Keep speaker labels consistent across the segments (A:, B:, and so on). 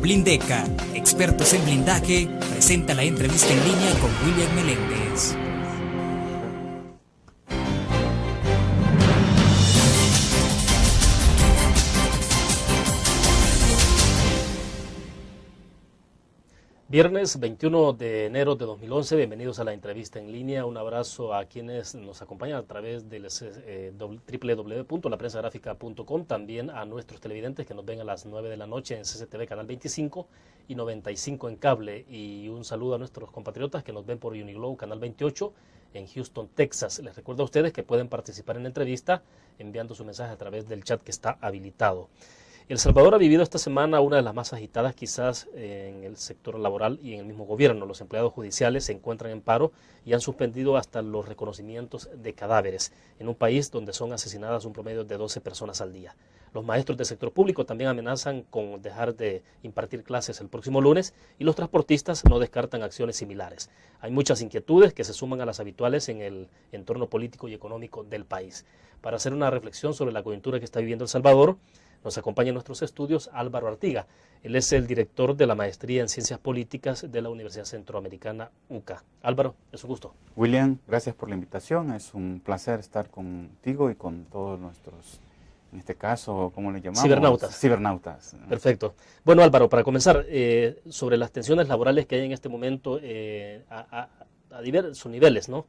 A: Blindeca, expertos en blindaje, presenta la entrevista en línea con William Meléndez.
B: Viernes 21 de enero de 2011, bienvenidos a la entrevista en línea. Un abrazo a quienes nos acompañan a través del www.laprensagrafica.com, también a nuestros televidentes que nos ven a las 9 de la noche en CCTV Canal 25 y 95 en cable. Y un saludo a nuestros compatriotas que nos ven por Uniglow Canal 28 en Houston, Texas. Les recuerdo a ustedes que pueden participar en la entrevista enviando su mensaje a través del chat que está habilitado. El Salvador ha vivido esta semana una de las más agitadas quizás en el sector laboral y en el mismo gobierno. Los empleados judiciales se encuentran en paro y han suspendido hasta los reconocimientos de cadáveres en un país donde son asesinadas un promedio de 12 personas al día. Los maestros del sector público también amenazan con dejar de impartir clases el próximo lunes y los transportistas no descartan acciones similares. Hay muchas inquietudes que se suman a las habituales en el entorno político y económico del país. Para hacer una reflexión sobre la coyuntura que está viviendo El Salvador, nos acompaña en nuestros estudios Álvaro Artiga. Él es el director de la Maestría en Ciencias Políticas de la Universidad Centroamericana UCA. Álvaro, es un gusto.
C: William, gracias por la invitación. Es un placer estar contigo y con todos nuestros, en este caso, ¿cómo le llamamos? Cibernautas.
B: Perfecto. Bueno, Álvaro, para comenzar, sobre las tensiones laborales que hay en este momento a diversos niveles, ¿no?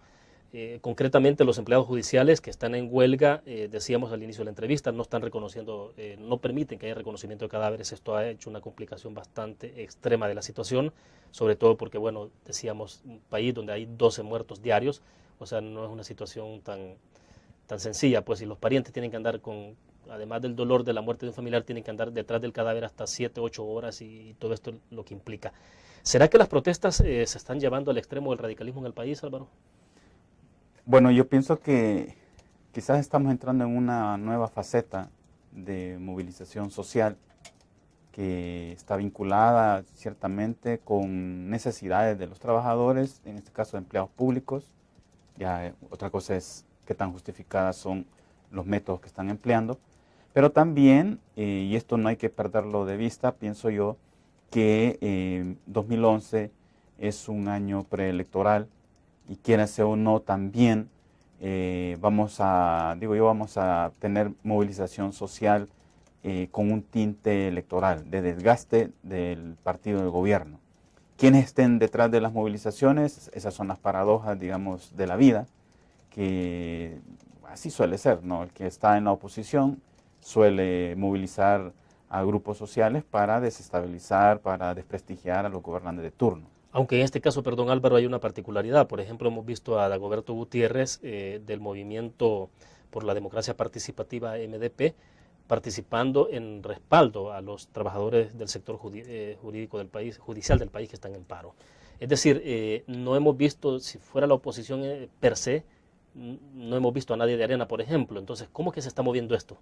B: Concretamente los empleados judiciales que están en huelga, decíamos al inicio de la entrevista, no están reconociendo, no permiten que haya reconocimiento de cadáveres. Esto ha hecho una complicación bastante extrema de la situación, sobre todo porque, bueno, decíamos, un país donde hay 12 muertos diarios, o sea, no es una situación tan sencilla, pues si los parientes tienen que andar con, además del dolor de la muerte de un familiar, tienen que andar detrás del cadáver hasta 7, 8 horas y todo esto lo que implica. ¿Será que las protestas se están llevando al extremo del radicalismo en el país, Álvaro?
C: Bueno, yo pienso que quizás estamos entrando en una nueva faceta de movilización social que está vinculada ciertamente con necesidades de los trabajadores, en este caso de empleados públicos. Ya otra cosa es qué tan justificadas son los métodos que están empleando, pero también, y esto no hay que perderlo de vista, pienso yo, que 2011 es un año preelectoral, y quiera sea o no, también vamos a tener movilización social con un tinte electoral, de desgaste del partido del gobierno. Quienes estén detrás de las movilizaciones, esas son las paradojas, digamos, de la vida, que así suele ser, ¿no? El que está en la oposición suele movilizar a grupos sociales para desestabilizar, para desprestigiar a los gobernantes de turno.
B: Aunque en este caso, perdón Álvaro, hay una particularidad. Por ejemplo, hemos visto a Dagoberto Gutiérrez del Movimiento por la Democracia Participativa MDP participando en respaldo a los trabajadores del sector jurídico del país, judicial del país que están en paro. Es decir, no hemos visto, si fuera la oposición per se, no hemos visto a nadie de Arena, por ejemplo. Entonces, ¿cómo es que se está moviendo esto?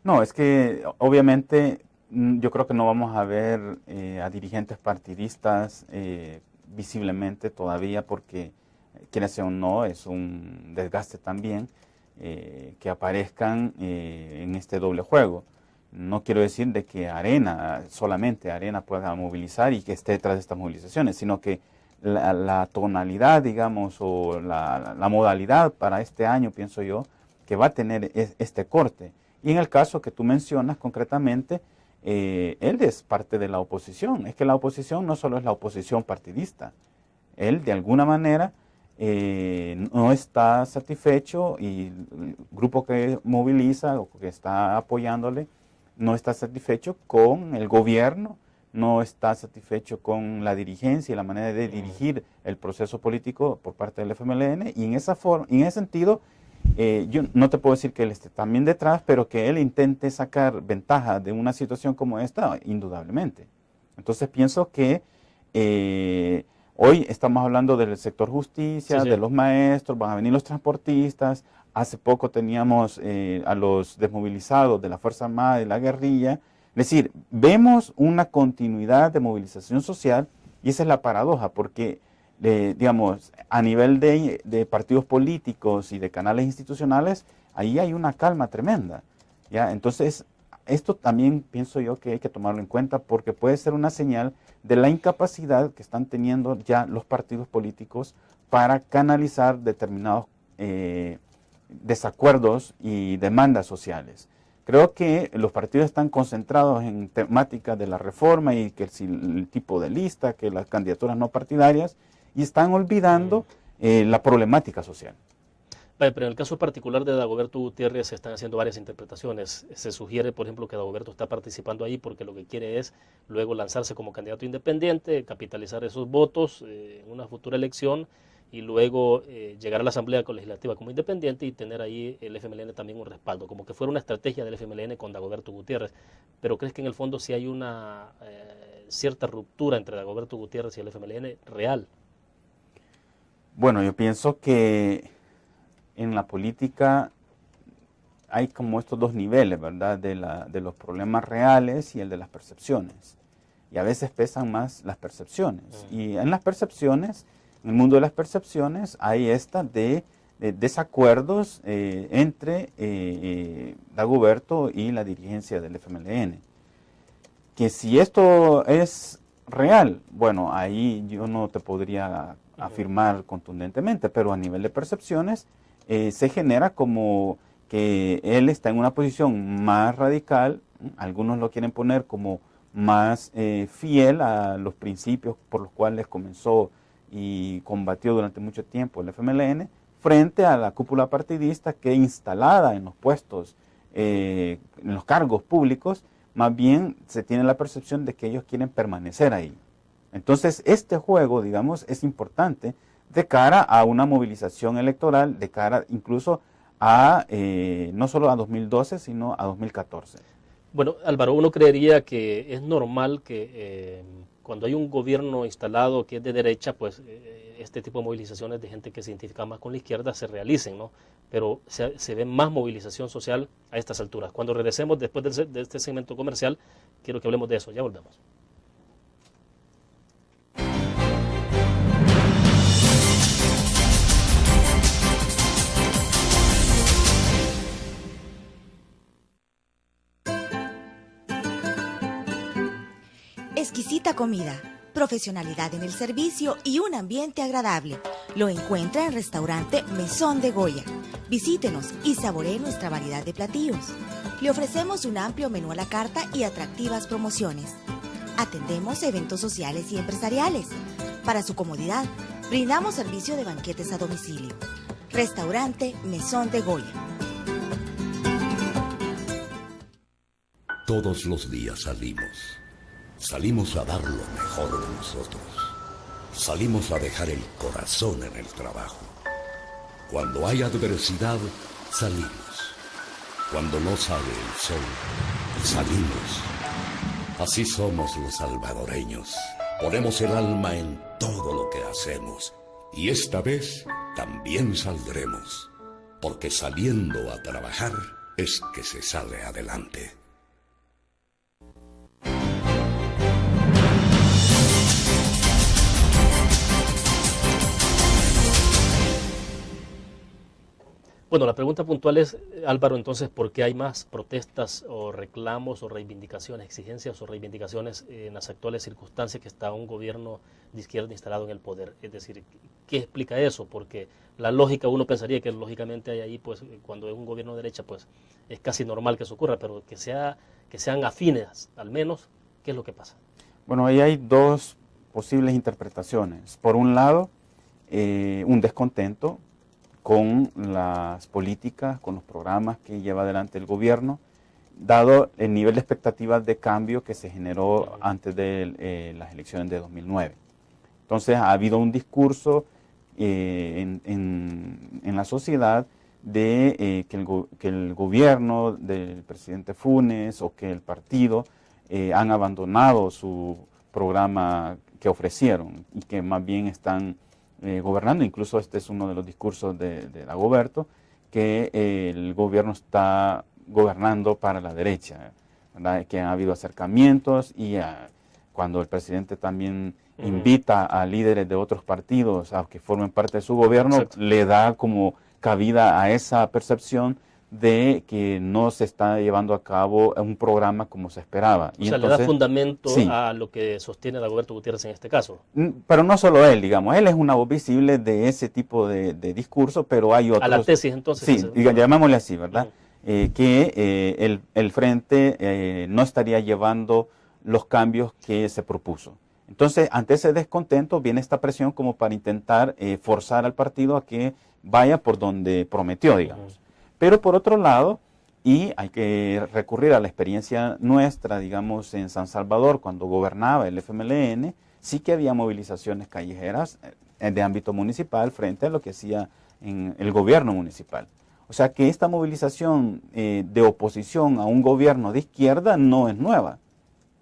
C: No, es que obviamente yo creo que no vamos a ver a dirigentes partidistas visiblemente todavía, porque quiera sea o no, es un desgaste también que aparezcan en este doble juego. No quiero decir de que solamente Arena pueda movilizar y que esté detrás de estas movilizaciones, sino que la tonalidad, digamos, o la modalidad para este año, pienso yo, que va a tener este corte. Y en el caso que tú mencionas concretamente, él es parte de la oposición. Es que la oposición no solo es la oposición partidista. Él, de alguna manera, no está satisfecho, y el grupo que moviliza o que está apoyándole no está satisfecho con el gobierno, no está satisfecho con la dirigencia y la manera de dirigir el proceso político por parte del FMLN, y en ese sentido, yo no te puedo decir que él esté también detrás, pero que él intente sacar ventaja de una situación como esta, indudablemente. Entonces pienso que hoy estamos hablando del sector justicia, de los maestros, van a venir los transportistas. Hace poco teníamos a los desmovilizados de la Fuerza Armada y la guerrilla. Es decir, vemos una continuidad de movilización social, y esa es la paradoja, porque digamos, a nivel de partidos políticos y de canales institucionales, ahí hay una calma tremenda, ¿ya? Entonces, esto también pienso yo que hay que tomarlo en cuenta porque puede ser una señal de la incapacidad que están teniendo ya los partidos políticos para canalizar determinados desacuerdos y demandas sociales. Creo que los partidos están concentrados en temáticas de la reforma y que el tipo de lista, que las candidaturas no partidarias, y están olvidando la problemática social.
B: Pero en el caso particular de Dagoberto Gutiérrez se están haciendo varias interpretaciones. Se sugiere, por ejemplo, que Dagoberto está participando ahí porque lo que quiere es luego lanzarse como candidato independiente, capitalizar esos votos en una futura elección y luego llegar a la Asamblea Legislativa como independiente y tener ahí el FMLN también un respaldo, como que fuera una estrategia del FMLN con Dagoberto Gutiérrez. Pero ¿crees que en el fondo sí hay una cierta ruptura entre Dagoberto Gutiérrez y el FMLN real?
C: Bueno, yo pienso que en la política hay como estos dos niveles, ¿verdad? De los problemas reales y el de las percepciones. Y a veces pesan más las percepciones. Y en las percepciones, en el mundo de las percepciones, hay de desacuerdos entre Dagoberto y la dirigencia del FMLN. Que si esto es real, bueno, ahí yo no te podría afirmar contundentemente, pero a nivel de percepciones, se genera como que él está en una posición más radical, algunos lo quieren poner como más fiel a los principios por los cuales comenzó y combatió durante mucho tiempo el FMLN, frente a la cúpula partidista que instalada en los puestos, en los cargos públicos, más bien se tiene la percepción de que ellos quieren permanecer ahí. Entonces este juego, digamos, es importante de cara a una movilización electoral, de cara incluso a no solo a 2012, sino a 2014.
B: Bueno, Álvaro, uno creería que es normal que cuando hay un gobierno instalado que es de derecha, pues este tipo de movilizaciones de gente que se identifica más con la izquierda se realicen, ¿no? Pero se ve más movilización social a estas alturas. Cuando regresemos después de este segmento comercial, quiero que hablemos de eso. Ya volvemos.
D: Exquisita comida, profesionalidad en el servicio y un ambiente agradable. Lo encuentra en Restaurante Mesón de Goya. Visítenos y saboree nuestra variedad de platillos. Le ofrecemos un amplio menú a la carta y atractivas promociones. Atendemos eventos sociales y empresariales. Para su comodidad, brindamos servicio de banquetes a domicilio. Restaurante Mesón de Goya.
E: Todos los días salimos. Salimos a dar lo mejor de nosotros. Salimos a dejar el corazón en el trabajo. Cuando hay adversidad, salimos. Cuando no sale el sol, salimos. Así somos los salvadoreños. Ponemos el alma en todo lo que hacemos. Y esta vez también saldremos. Porque saliendo a trabajar es que se sale adelante.
B: Bueno, la pregunta puntual es, Álvaro, entonces, ¿por qué hay más protestas o reclamos o reivindicaciones, exigencias o reivindicaciones en las actuales circunstancias que está un gobierno de izquierda instalado en el poder? Es decir, ¿qué explica eso? Porque la lógica, uno pensaría que lógicamente hay ahí, pues, cuando es un gobierno de derecha, pues, es casi normal que eso ocurra, pero que sean afines, al menos, ¿qué es lo que pasa?
C: Bueno, ahí hay dos posibles interpretaciones. Por un lado, un descontento con las políticas, con los programas que lleva adelante el gobierno, dado el nivel de expectativas de cambio que se generó antes de las elecciones de 2009. Entonces ha habido un discurso en la sociedad de que el gobierno del presidente Funes o que el partido han abandonado su programa que ofrecieron y que más bien están gobernando. Incluso este es uno de los discursos de Dagoberto, que el gobierno está gobernando para la derecha, ¿verdad? Que ha habido acercamientos y cuando el presidente también invita a líderes de otros partidos a que formen parte de su gobierno, le da como cabida a esa percepción de que no se está llevando a cabo un programa como se esperaba.
B: O sea, entonces, le da fundamento
C: sí,
B: a lo que sostiene Dagoberto Gutiérrez en este caso.
C: Pero no solo él, digamos, él es una voz visible de ese tipo de discurso, pero hay otros.
B: A la tesis entonces.
C: Sí, llamémosle así, ¿verdad? Que el Frente no estaría llevando los cambios que se propuso. Entonces, ante ese descontento viene esta presión como para intentar forzar al partido a que vaya por donde prometió, digamos. Pero por otro lado, y hay que recurrir a la experiencia nuestra, digamos, en San Salvador, cuando gobernaba el FMLN, sí que había movilizaciones callejeras de ámbito municipal frente a lo que hacía en el gobierno municipal. O sea que esta movilización de oposición a un gobierno de izquierda no es nueva.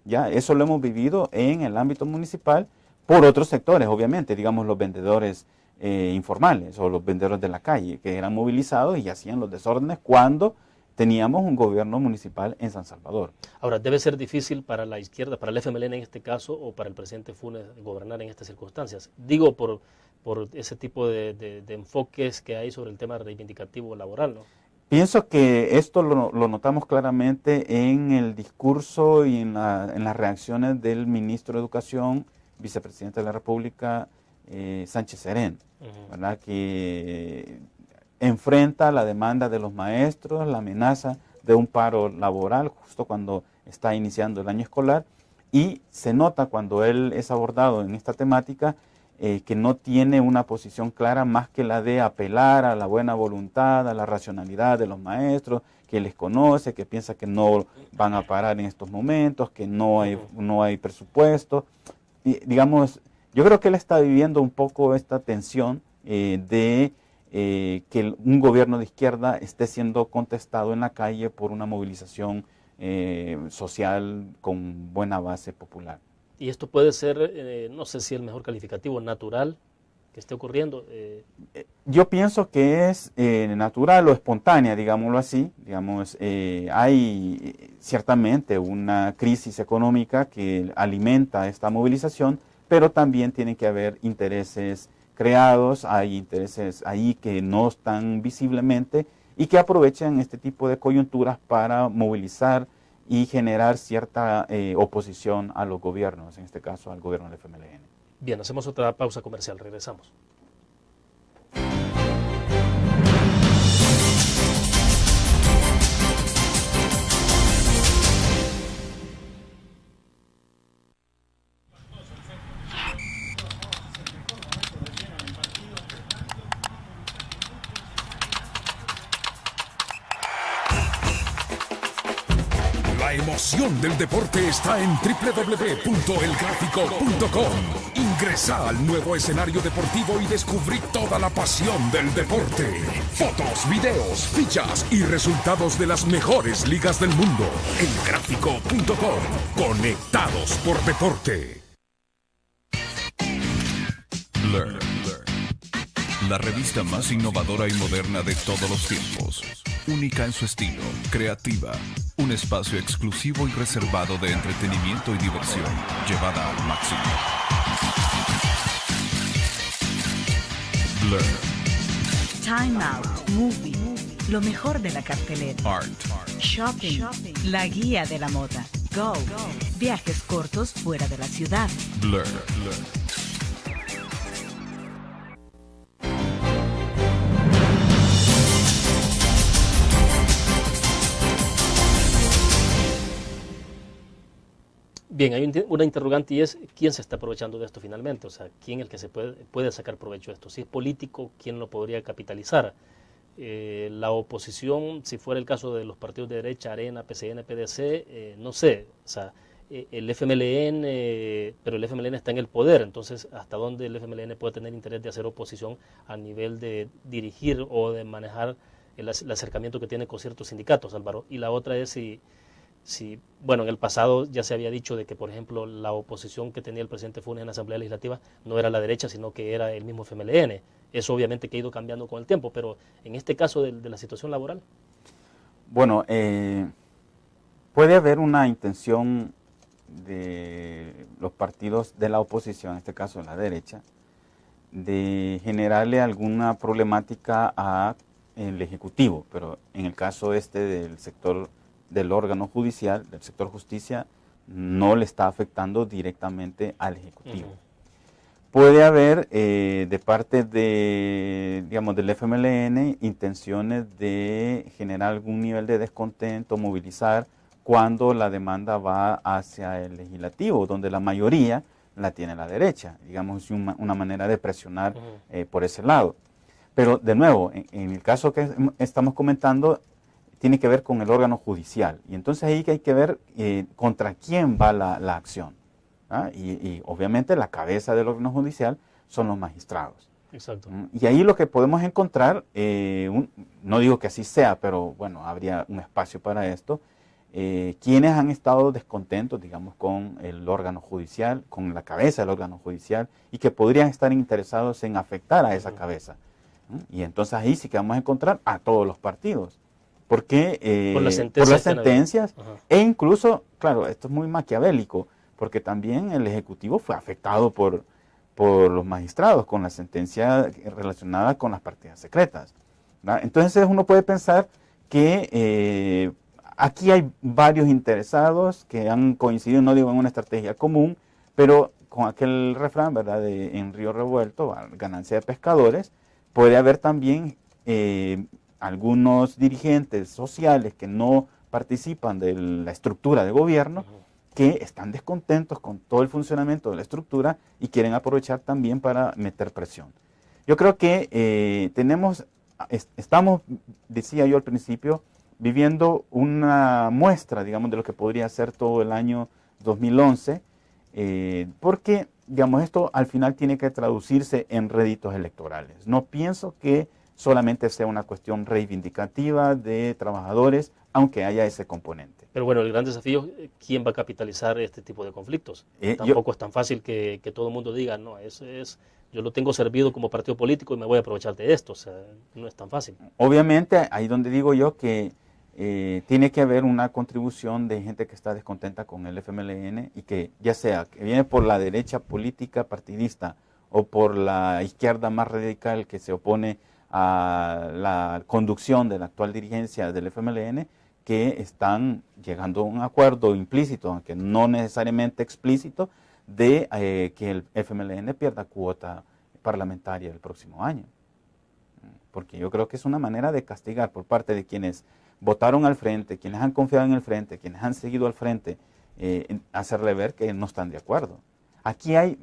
C: Ya, eso lo hemos vivido en el ámbito municipal por otros sectores, obviamente, digamos los vendedores informales o los vendedores de la calle, que eran movilizados y hacían los desórdenes cuando teníamos un gobierno municipal en San Salvador.
B: Ahora, debe ser difícil para la izquierda, para el FMLN en este caso, o para el presidente Funes gobernar en estas circunstancias. Digo, por ese tipo de enfoques que hay sobre el tema reivindicativo laboral, ¿no?
C: Pienso que esto lo notamos claramente en el discurso y en las reacciones del ministro de Educación, vicepresidente de la República, Sánchez Serén, ¿verdad? Que enfrenta la demanda de los maestros, la amenaza de un paro laboral justo cuando está iniciando el año escolar, y se nota cuando él es abordado en esta temática que no tiene una posición clara más que la de apelar a la buena voluntad, a la racionalidad de los maestros, que les conoce, que piensa que no van a parar en estos momentos, que no hay presupuesto. Y, digamos, yo creo que él está viviendo un poco esta tensión de que un gobierno de izquierda esté siendo contestado en la calle por una movilización social con buena base popular.
B: Y esto puede ser, no sé si el mejor calificativo, natural, que esté ocurriendo.
C: Yo pienso que es natural o espontánea, digámoslo así. Digamos, hay ciertamente una crisis económica que alimenta esta movilización, pero también tienen que haber intereses creados, hay intereses ahí que no están visiblemente y que aprovechan este tipo de coyunturas para movilizar y generar cierta oposición a los gobiernos, en este caso al gobierno del FMLN.
B: Bien, hacemos otra pausa comercial, regresamos.
F: La emoción del deporte está en www.elgráfico.com. Ingresa al nuevo escenario deportivo y descubrí toda la pasión del deporte. Fotos, videos, fichas y resultados de las mejores ligas del mundo. Elgráfico.com. Conectados por deporte.
G: Blur. La revista más innovadora y moderna de todos los tiempos. Única en su estilo, creativa. Un espacio exclusivo y reservado de entretenimiento y diversión, llevada al máximo. Blur.
H: Time Out, Movie, lo mejor de la cartelera.
G: Art.
H: Shopping, la guía de la moda. Go, viajes cortos fuera de la ciudad.
G: Blur.
B: Bien, hay una interrogante y es quién se está aprovechando de esto finalmente, o sea, quién es el que se puede sacar provecho de esto. Si es político, ¿quién lo podría capitalizar? La oposición, si fuera el caso de los partidos de derecha, Arena, PCN, PDC, no sé, o sea, el FMLN, pero el FMLN está en el poder, entonces, ¿hasta dónde el FMLN puede tener interés de hacer oposición a nivel de dirigir o de manejar el acercamiento que tiene con ciertos sindicatos, Álvaro? Y la otra es si, bueno, en el pasado ya se había dicho de que, por ejemplo, la oposición que tenía el presidente Funes en la Asamblea Legislativa no era la derecha, sino que era el mismo FMLN. Eso obviamente que ha ido cambiando con el tiempo, pero en este caso de la situación laboral.
C: Bueno, puede haber una intención de los partidos de la oposición, en este caso de la derecha, de generarle alguna problemática a el Ejecutivo, pero en el caso del sector del órgano judicial, del sector justicia, no le está afectando directamente al Ejecutivo. Puede haber de parte del FMLN intenciones de generar algún nivel de descontento, movilizar cuando la demanda va hacia el legislativo, donde la mayoría la tiene la derecha, digamos, una manera de presionar por ese lado. Pero de nuevo, en el caso que estamos comentando, tiene que ver con el órgano judicial. Y entonces ahí que hay que ver contra quién va la acción. ¿Ah? Y obviamente la cabeza del órgano judicial son los magistrados.
B: Exacto.
C: Y ahí lo que podemos encontrar, no digo que así sea, pero bueno, habría un espacio para esto, quienes han estado descontentos, digamos, con el órgano judicial, con la cabeza del órgano judicial, y que podrían estar interesados en afectar a esa cabeza. Y entonces ahí sí que vamos a encontrar a todos los partidos. Porque
B: por las
C: sentencias e incluso, claro, esto es muy maquiavélico, porque también el Ejecutivo fue afectado por los magistrados con la sentencia relacionada con las partidas secretas, ¿verdad? Entonces uno puede pensar que aquí hay varios interesados que han coincidido, no digo en una estrategia común, pero con aquel refrán, ¿verdad?, en río revuelto, ganancia de pescadores, puede haber también algunos dirigentes sociales que no participan de la estructura de gobierno, que están descontentos con todo el funcionamiento de la estructura y quieren aprovechar también para meter presión. Yo creo que estamos, decía yo al principio, viviendo una muestra, digamos, de lo que podría ser todo el año 2011, porque, digamos, esto al final tiene que traducirse en réditos electorales. No pienso que solamente sea una cuestión reivindicativa de trabajadores, aunque haya ese componente.
B: Pero bueno, el gran desafío, ¿quién va a capitalizar este tipo de conflictos? Tampoco es tan fácil que todo el mundo diga, no, yo lo tengo servido como partido político y me voy a aprovechar de esto. O sea, no es tan fácil.
C: Obviamente, ahí donde digo yo que tiene que haber una contribución de gente que está descontenta con el FMLN y que ya sea que viene por la derecha política partidista o por la izquierda más radical que se opone a la conducción de la actual dirigencia del FMLN, que están llegando a un acuerdo implícito, aunque no necesariamente explícito, de que el FMLN pierda cuota parlamentaria el próximo año. Porque yo creo que es una manera de castigar por parte de quienes votaron al frente, quienes han confiado en el frente, quienes han seguido al frente, hacerle ver que no están de acuerdo. Aquí hay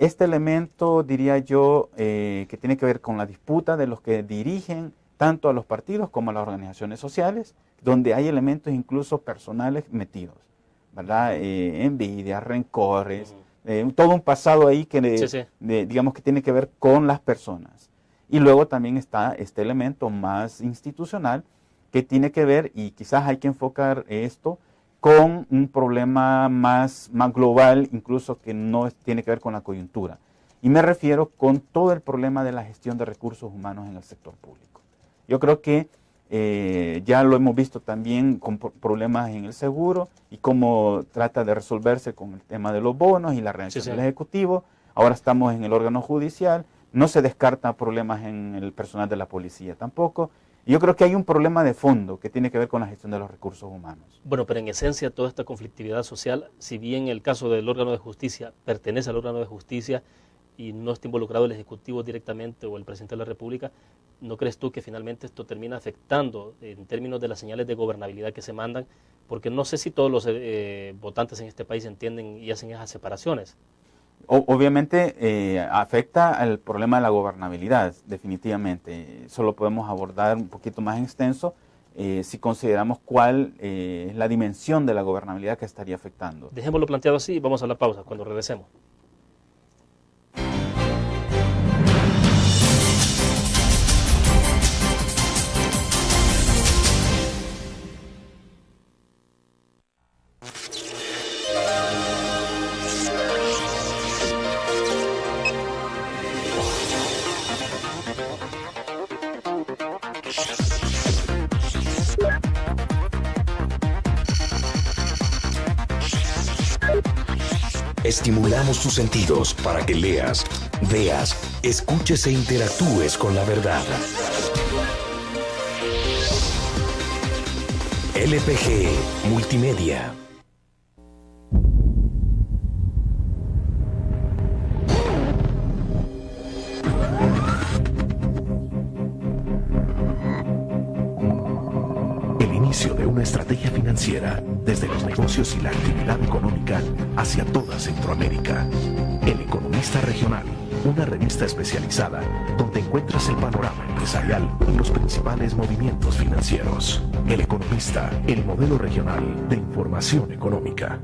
C: este elemento, diría yo, que tiene que ver con la disputa de los que dirigen tanto a los partidos como a las organizaciones sociales, donde hay elementos incluso personales metidos, ¿verdad? Envidia, rencores, todo un pasado ahí que, digamos, que tiene que ver con las personas. Y luego también está este elemento más institucional que tiene que ver, y quizás hay que enfocar esto, con un problema más global, incluso que no tiene que ver con la coyuntura. Y me refiero con todo el problema de la gestión de recursos humanos en el sector público. Yo creo que ya lo hemos visto también con problemas en el seguro y cómo trata de resolverse con el tema de los bonos y la reacción del Ejecutivo. Ahora estamos en el órgano judicial, no se descarta problemas en el personal de la policía tampoco. Y yo creo que hay un problema de fondo que tiene que ver con la gestión de los recursos humanos.
B: Bueno, pero en esencia toda esta conflictividad social, si bien el caso del órgano de justicia pertenece al órgano de justicia y no está involucrado el Ejecutivo directamente o el Presidente de la República, ¿no crees tú que finalmente esto termina afectando en términos de las señales de gobernabilidad que se mandan? Porque no sé si todos los votantes en este país entienden y hacen esas separaciones.
C: Obviamente afecta al problema de la gobernabilidad, definitivamente. Eso lo podemos abordar un poquito más en extenso si consideramos cuál es la dimensión de la gobernabilidad que estaría afectando.
B: Dejémoslo planteado así y vamos a la pausa cuando regresemos.
E: Estimulamos tus sentidos para que leas, veas, escuches e interactúes con la verdad.
I: LPG Multimedia. El inicio de una estrategia financiera desde los negocios y la actividad económica hacia toda Centroamérica. El Economista Regional, una revista especializada donde encuentras el panorama empresarial y los principales movimientos financieros. El Economista, el modelo regional de información económica.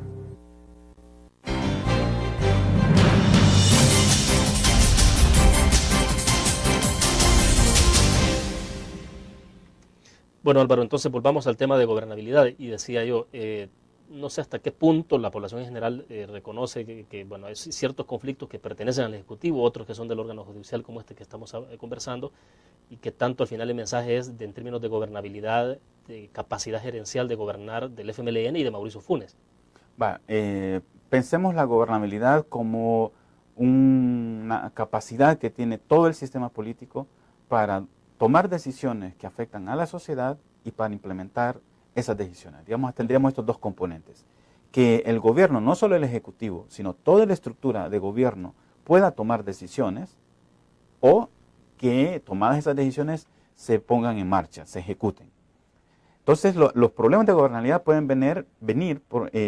B: Bueno, Álvaro, entonces volvamos al tema de gobernabilidad y decía yo, no sé hasta qué punto la población en general reconoce que, bueno, hay ciertos conflictos que pertenecen al Ejecutivo, otros que son del órgano judicial como este que estamos conversando, y que tanto al final el mensaje es en términos de gobernabilidad, de capacidad gerencial de gobernar del FMLN y de Mauricio Funes.
C: Pensemos la gobernabilidad como una capacidad que tiene todo el sistema político para tomar decisiones que afectan a la sociedad y para implementar esas decisiones. Digamos, tendríamos estos dos componentes. Que el gobierno, no solo el Ejecutivo, sino toda la estructura de gobierno pueda tomar decisiones o que tomadas esas decisiones se pongan en marcha, se ejecuten. Entonces, los problemas de gobernabilidad pueden venir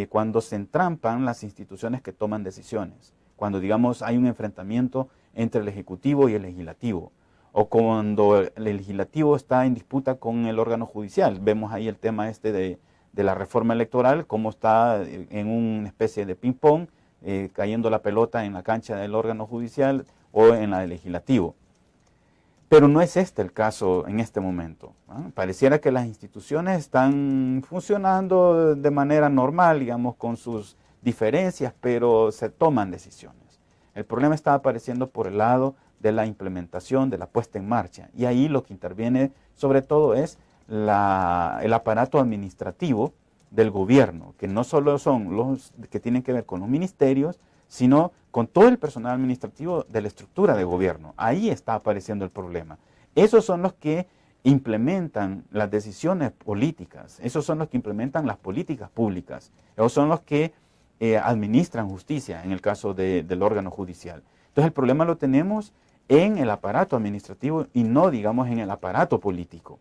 C: cuando se entrampan las instituciones que toman decisiones. Cuando, digamos, hay un enfrentamiento entre el Ejecutivo y el Legislativo. O cuando el legislativo está en disputa con el órgano judicial. Vemos ahí el tema de la reforma electoral, cómo está en una especie de ping-pong, cayendo la pelota en la cancha del órgano judicial o en la del legislativo. Pero no es este el caso en este momento, ¿no? Pareciera que las instituciones están funcionando de manera normal, digamos, con sus diferencias, pero se toman decisiones. El problema está apareciendo por el lado de la implementación, de la puesta en marcha. Y ahí lo que interviene sobre todo es el aparato administrativo del gobierno, que no solo son los que tienen que ver con los ministerios, sino con todo el personal administrativo de la estructura de gobierno. Ahí está apareciendo el problema. Esos son los que implementan las decisiones políticas, esos son los que implementan las políticas públicas, esos son los que administran justicia en el caso del órgano judicial. Entonces el problema lo tenemos en el aparato administrativo y no, digamos, en el aparato político,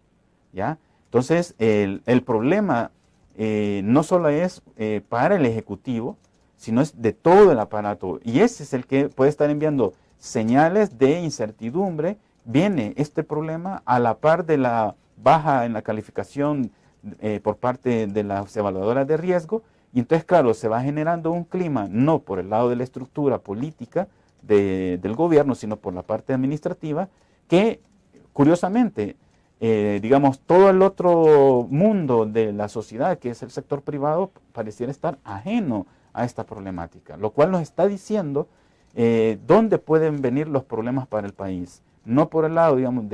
C: ¿ya? Entonces, el problema no solo es para el Ejecutivo, sino es de todo el aparato. Y ese es el que puede estar enviando señales de incertidumbre. Viene este problema a la par de la baja en la calificación por parte de las evaluadoras de riesgo. Y entonces, claro, se va generando un clima, no por el lado de la estructura política, del gobierno, sino por la parte administrativa, que curiosamente, digamos, todo el otro mundo de la sociedad, que es el sector privado, pareciera estar ajeno a esta problemática, lo cual nos está diciendo dónde pueden venir los problemas para el país, no por el lado, digamos,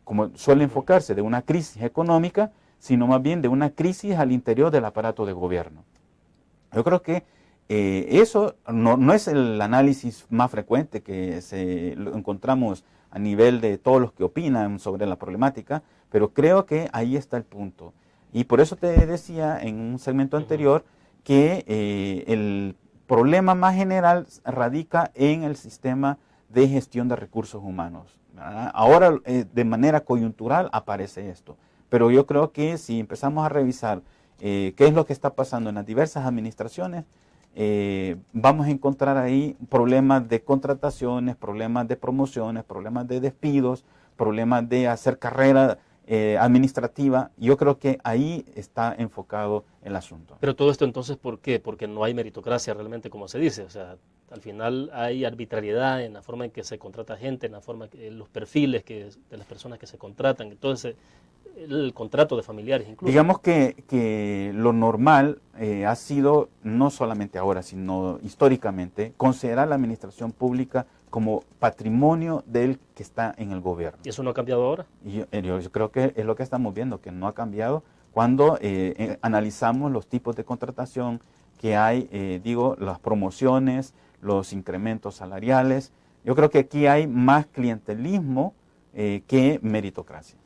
C: como suele enfocarse, de una crisis económica, sino más bien de una crisis al interior del aparato de gobierno. Yo creo que eso no es el análisis más frecuente que lo encontramos a nivel de todos los que opinan sobre la problemática, pero creo que ahí está el punto. Y por eso te decía en un segmento anterior que el problema más general radica en el sistema de gestión de recursos humanos, ¿verdad? Ahora de manera coyuntural aparece esto, pero yo creo que si empezamos a revisar qué es lo que está pasando en las diversas administraciones, vamos a encontrar ahí problemas de contrataciones, problemas de promociones, problemas de despidos, problemas de hacer carrera administrativa. Yo creo que ahí está enfocado el asunto.
B: Pero todo esto entonces, ¿por qué? Porque no hay meritocracia realmente, como se dice. O sea, al final hay arbitrariedad en la forma en que se contrata gente, en la forma los perfiles de las personas que se contratan, entonces el contrato de familiares incluso.
C: Digamos que lo normal ha sido, no solamente ahora, sino históricamente, considerar la administración pública como patrimonio del que está en el gobierno.
B: ¿Y eso no ha cambiado ahora?
C: Y yo creo que es lo que estamos viendo, que no ha cambiado cuando analizamos los tipos de contratación que hay, las promociones, los incrementos salariales. Yo creo que aquí hay más clientelismo que meritocracia.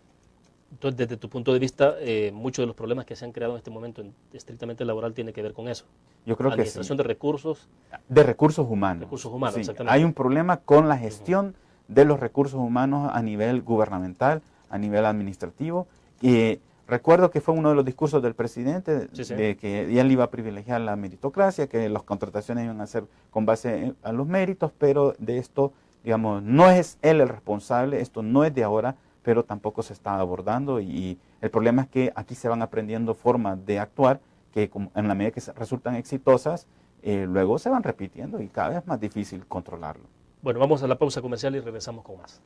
B: Entonces, desde tu punto de vista, muchos de los problemas que se han creado en este momento estrictamente laboral tiene que ver con eso.
C: Yo creo que sí.
B: Administración de recursos.
C: De recursos humanos.
B: Recursos humanos,
C: sí.
B: exactamente.
C: Hay un problema con la gestión de los recursos humanos a nivel gubernamental, a nivel administrativo. Y recuerdo que fue uno de los discursos del presidente de que él iba a privilegiar la meritocracia, que las contrataciones iban a ser con base a los méritos, pero de esto, digamos, no es él el responsable, esto no es de ahora, pero tampoco se está abordando y el problema es que aquí se van aprendiendo formas de actuar que en la medida que resultan exitosas, luego se van repitiendo y cada vez es más difícil controlarlo.
B: Bueno, vamos a la pausa comercial y regresamos con más.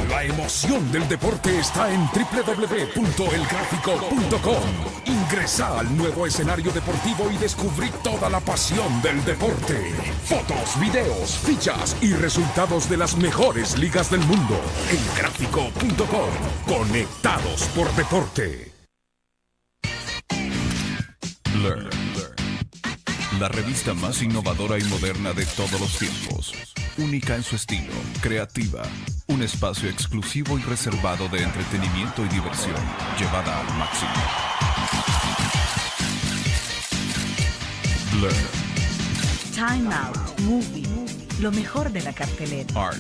F: La emoción del deporte está en www.elgráfico.com. Ingresa al nuevo escenario deportivo y descubrí toda la pasión del deporte. Fotos, videos, fichas y resultados de las mejores ligas del mundo. Elgráfico.com. Conectados por deporte.
G: Learn. La revista más innovadora y moderna de todos los tiempos. Única en su estilo, creativa. Un espacio exclusivo y reservado de entretenimiento y diversión, llevada al máximo. Blur.
H: Time Out, Movie, lo mejor de la cartelera.
G: Art.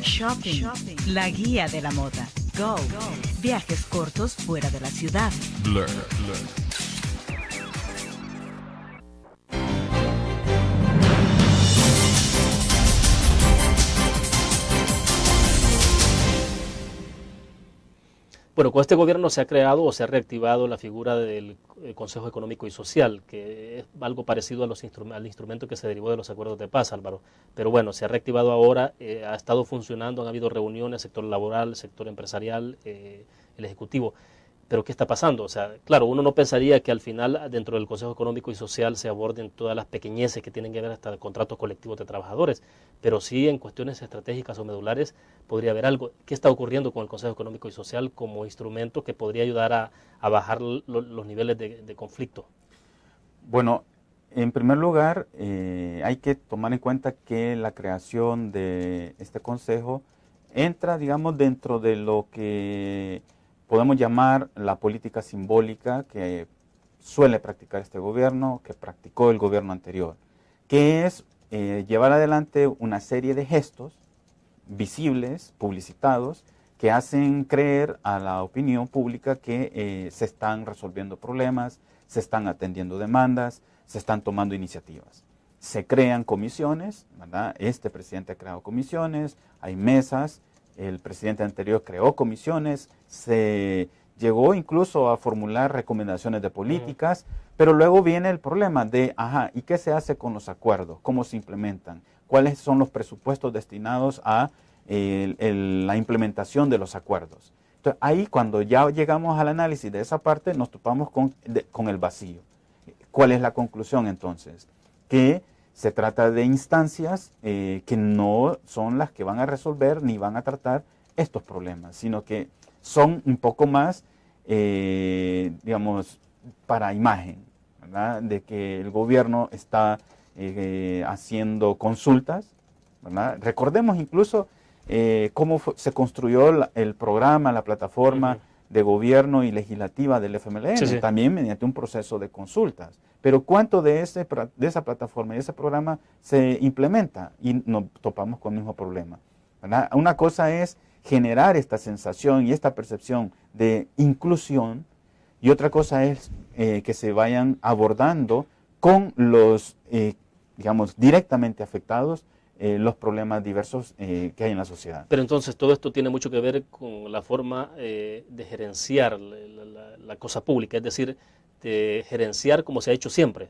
H: Shopping, la guía de la moda. Go, viajes cortos fuera de la ciudad.
G: Blur.
B: Bueno, con este gobierno se ha creado o se ha reactivado la figura del Consejo Económico y Social, que es algo parecido a al instrumento que se derivó de los acuerdos de paz, Álvaro. Pero bueno, se ha reactivado ahora, ha estado funcionando, han habido reuniones, sector laboral, sector empresarial, el Ejecutivo. Pero ¿qué está pasando? O sea, claro, uno no pensaría que al final dentro del Consejo Económico y Social se aborden todas las pequeñeces que tienen que ver hasta contratos colectivos de trabajadores, pero sí en cuestiones estratégicas o medulares podría haber algo. ¿Qué está ocurriendo con el Consejo Económico y Social como instrumento que podría ayudar a bajar los niveles de conflicto?
C: Bueno, en primer lugar, hay que tomar en cuenta que la creación de este consejo entra, digamos, dentro de lo que podemos llamar la política simbólica que suele practicar este gobierno, que practicó el gobierno anterior, que es llevar adelante una serie de gestos visibles, publicitados, que hacen creer a la opinión pública que se están resolviendo problemas, se están atendiendo demandas, se están tomando iniciativas. Se crean comisiones, ¿verdad? Este presidente ha creado comisiones, hay mesas. El presidente anterior creó comisiones, se llegó incluso a formular recomendaciones de políticas, pero luego viene el problema de, ¿y qué se hace con los acuerdos? ¿Cómo se implementan? ¿Cuáles son los presupuestos destinados a la implementación de los acuerdos? Entonces, ahí cuando ya llegamos al análisis de esa parte, nos topamos con el vacío. ¿Cuál es la conclusión entonces? Que se trata de instancias que no son las que van a resolver ni van a tratar estos problemas, sino que son un poco más, digamos, para imagen, ¿verdad? De que el gobierno está haciendo consultas, ¿verdad? Recordemos incluso cómo se construyó el programa, la plataforma de gobierno y legislativa del FMLN, también mediante un proceso de consultas. Pero ¿cuánto de esa plataforma y ese programa se implementa? Y nos topamos con el mismo problema, ¿verdad? Una cosa es generar esta sensación y esta percepción de inclusión, y otra cosa es que se vayan abordando con los, digamos, directamente afectados los problemas diversos que hay en la sociedad.
B: Pero entonces todo esto tiene mucho que ver con la forma de gerenciar la cosa pública, es decir, de gerenciar como se ha hecho siempre.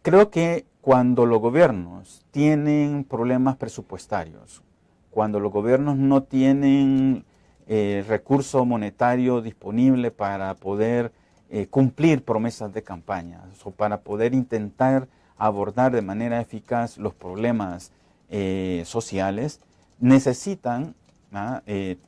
C: Creo que cuando los gobiernos tienen problemas presupuestarios, cuando los gobiernos no tienen recurso monetario disponible para poder cumplir promesas de campaña o para poder intentar abordar de manera eficaz los problemas sociales, necesitan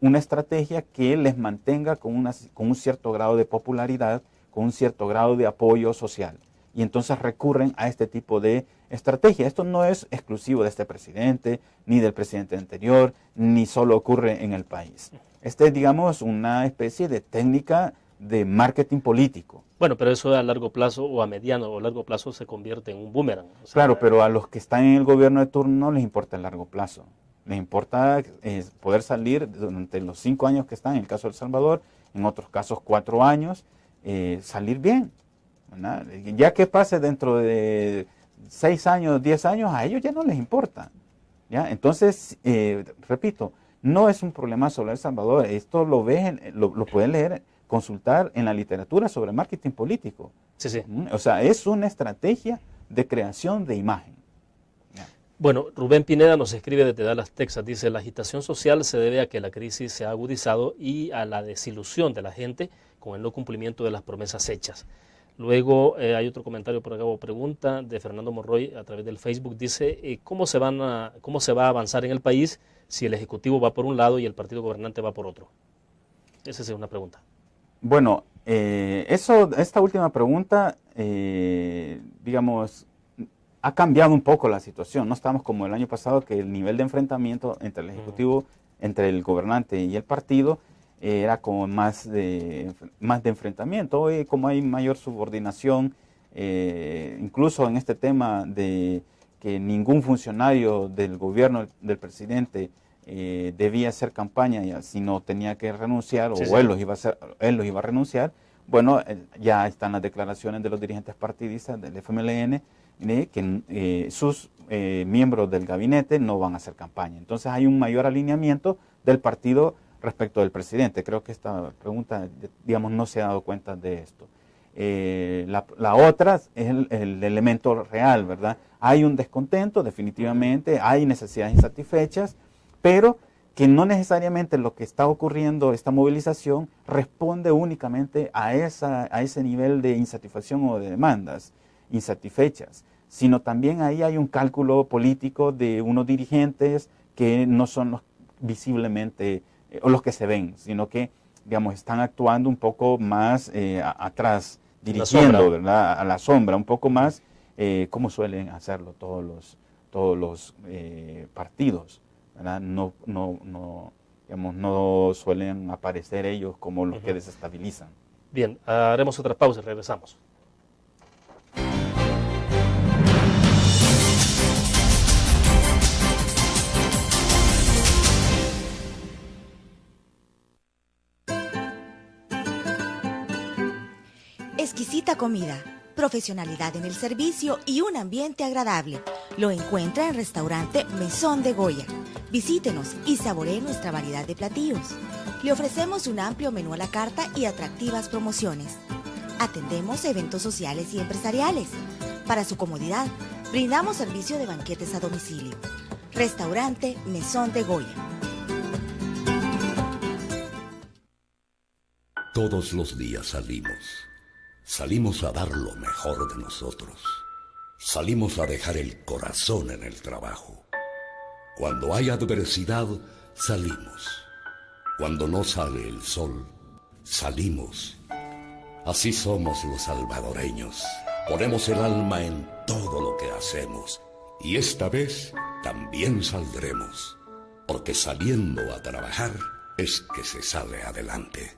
C: una estrategia que les mantenga con un cierto grado de popularidad, con un cierto grado de apoyo social. Y entonces recurren a este tipo de estrategia. Esto no es exclusivo de este presidente, ni del presidente anterior, ni solo ocurre en el país. Este es, digamos, una especie de técnica de marketing político.
B: Bueno, pero eso a largo plazo o a mediano o largo plazo se convierte en un boomerang. O sea,
C: claro, pero a los que están en el gobierno de turno no les importa el largo plazo. Les importa poder salir durante los 5 años que están, en el caso de El Salvador, en otros casos 4 años, salir bien, ¿verdad? Ya que pase dentro de 6 años, 10 años, a ellos ya no les importa, ¿ya? Entonces, repito, no es un problema sobre El Salvador, esto lo pueden leer, consultar en la literatura sobre marketing político.
B: Sí, sí.
C: O sea, es una estrategia de creación de imagen.
B: Bueno, Rubén Pineda nos escribe desde Dallas, Texas. Dice, la agitación social se debe a que la crisis se ha agudizado y a la desilusión de la gente con el no cumplimiento de las promesas hechas. Luego hay otro comentario por acá o pregunta de Fernando Monroy a través del Facebook. Dice, ¿cómo se va a avanzar en el país si el Ejecutivo va por un lado y el partido gobernante va por otro? Esa es una pregunta.
C: Bueno, esta última pregunta, digamos, ha cambiado un poco la situación. No estamos como el año pasado, que el nivel de enfrentamiento entre el Ejecutivo, entre el gobernante y el partido, era como más de enfrentamiento. Hoy, como hay mayor subordinación, incluso en este tema de que ningún funcionario del gobierno del presidente debía hacer campaña, sino tenía que renunciar,
B: Sí,
C: o
B: sí.
C: él los iba a renunciar. Bueno, ya están las declaraciones de los dirigentes partidistas del FMLN, que sus miembros del gabinete no van a hacer campaña. Entonces hay un mayor alineamiento del partido respecto del presidente. Creo que esta pregunta, digamos, no se ha dado cuenta de esto. La otra es el elemento real, ¿verdad? Hay un descontento, definitivamente, hay necesidades insatisfechas, pero que no necesariamente lo que está ocurriendo, esta movilización, responde únicamente a ese nivel de insatisfacción o de demandas insatisfechas, sino también ahí hay un cálculo político de unos dirigentes que no son los visiblemente o los que se ven, sino que, digamos, están actuando un poco más atrás, dirigiendo, ¿verdad?, a la sombra, un poco más como suelen hacerlo todos los partidos, ¿verdad? No, digamos, no suelen aparecer ellos como los que desestabilizan.
B: Bien, haremos otra pausa y regresamos.
D: Exquisita comida, profesionalidad en el servicio y un ambiente agradable. Lo encuentra en Restaurante Mesón de Goya. Visítenos y saboree nuestra variedad de platillos. Le ofrecemos un amplio menú a la carta y atractivas promociones. Atendemos eventos sociales y empresariales. Para su comodidad, brindamos servicio de banquetes a domicilio. Restaurante Mesón de Goya.
E: Todos los días salimos. Salimos a dar lo mejor de nosotros. Salimos a dejar el corazón en el trabajo. Cuando hay adversidad, salimos. Cuando no sale el sol, salimos. Así somos los salvadoreños. Ponemos el alma en todo lo que hacemos. Y esta vez también saldremos. Porque saliendo a trabajar es que se sale adelante.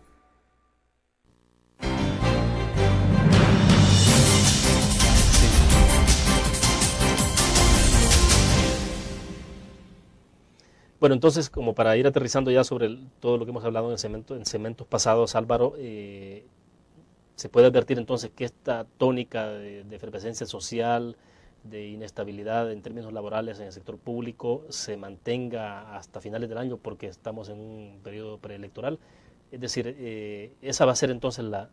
B: Bueno, entonces, como para ir aterrizando ya sobre todo lo que hemos hablado en segmentos pasados, Álvaro, se puede advertir entonces que esta tónica de efervescencia social, de inestabilidad en términos laborales en el sector público, se mantenga hasta finales del año porque estamos en un periodo preelectoral. Es decir, esa va a ser entonces la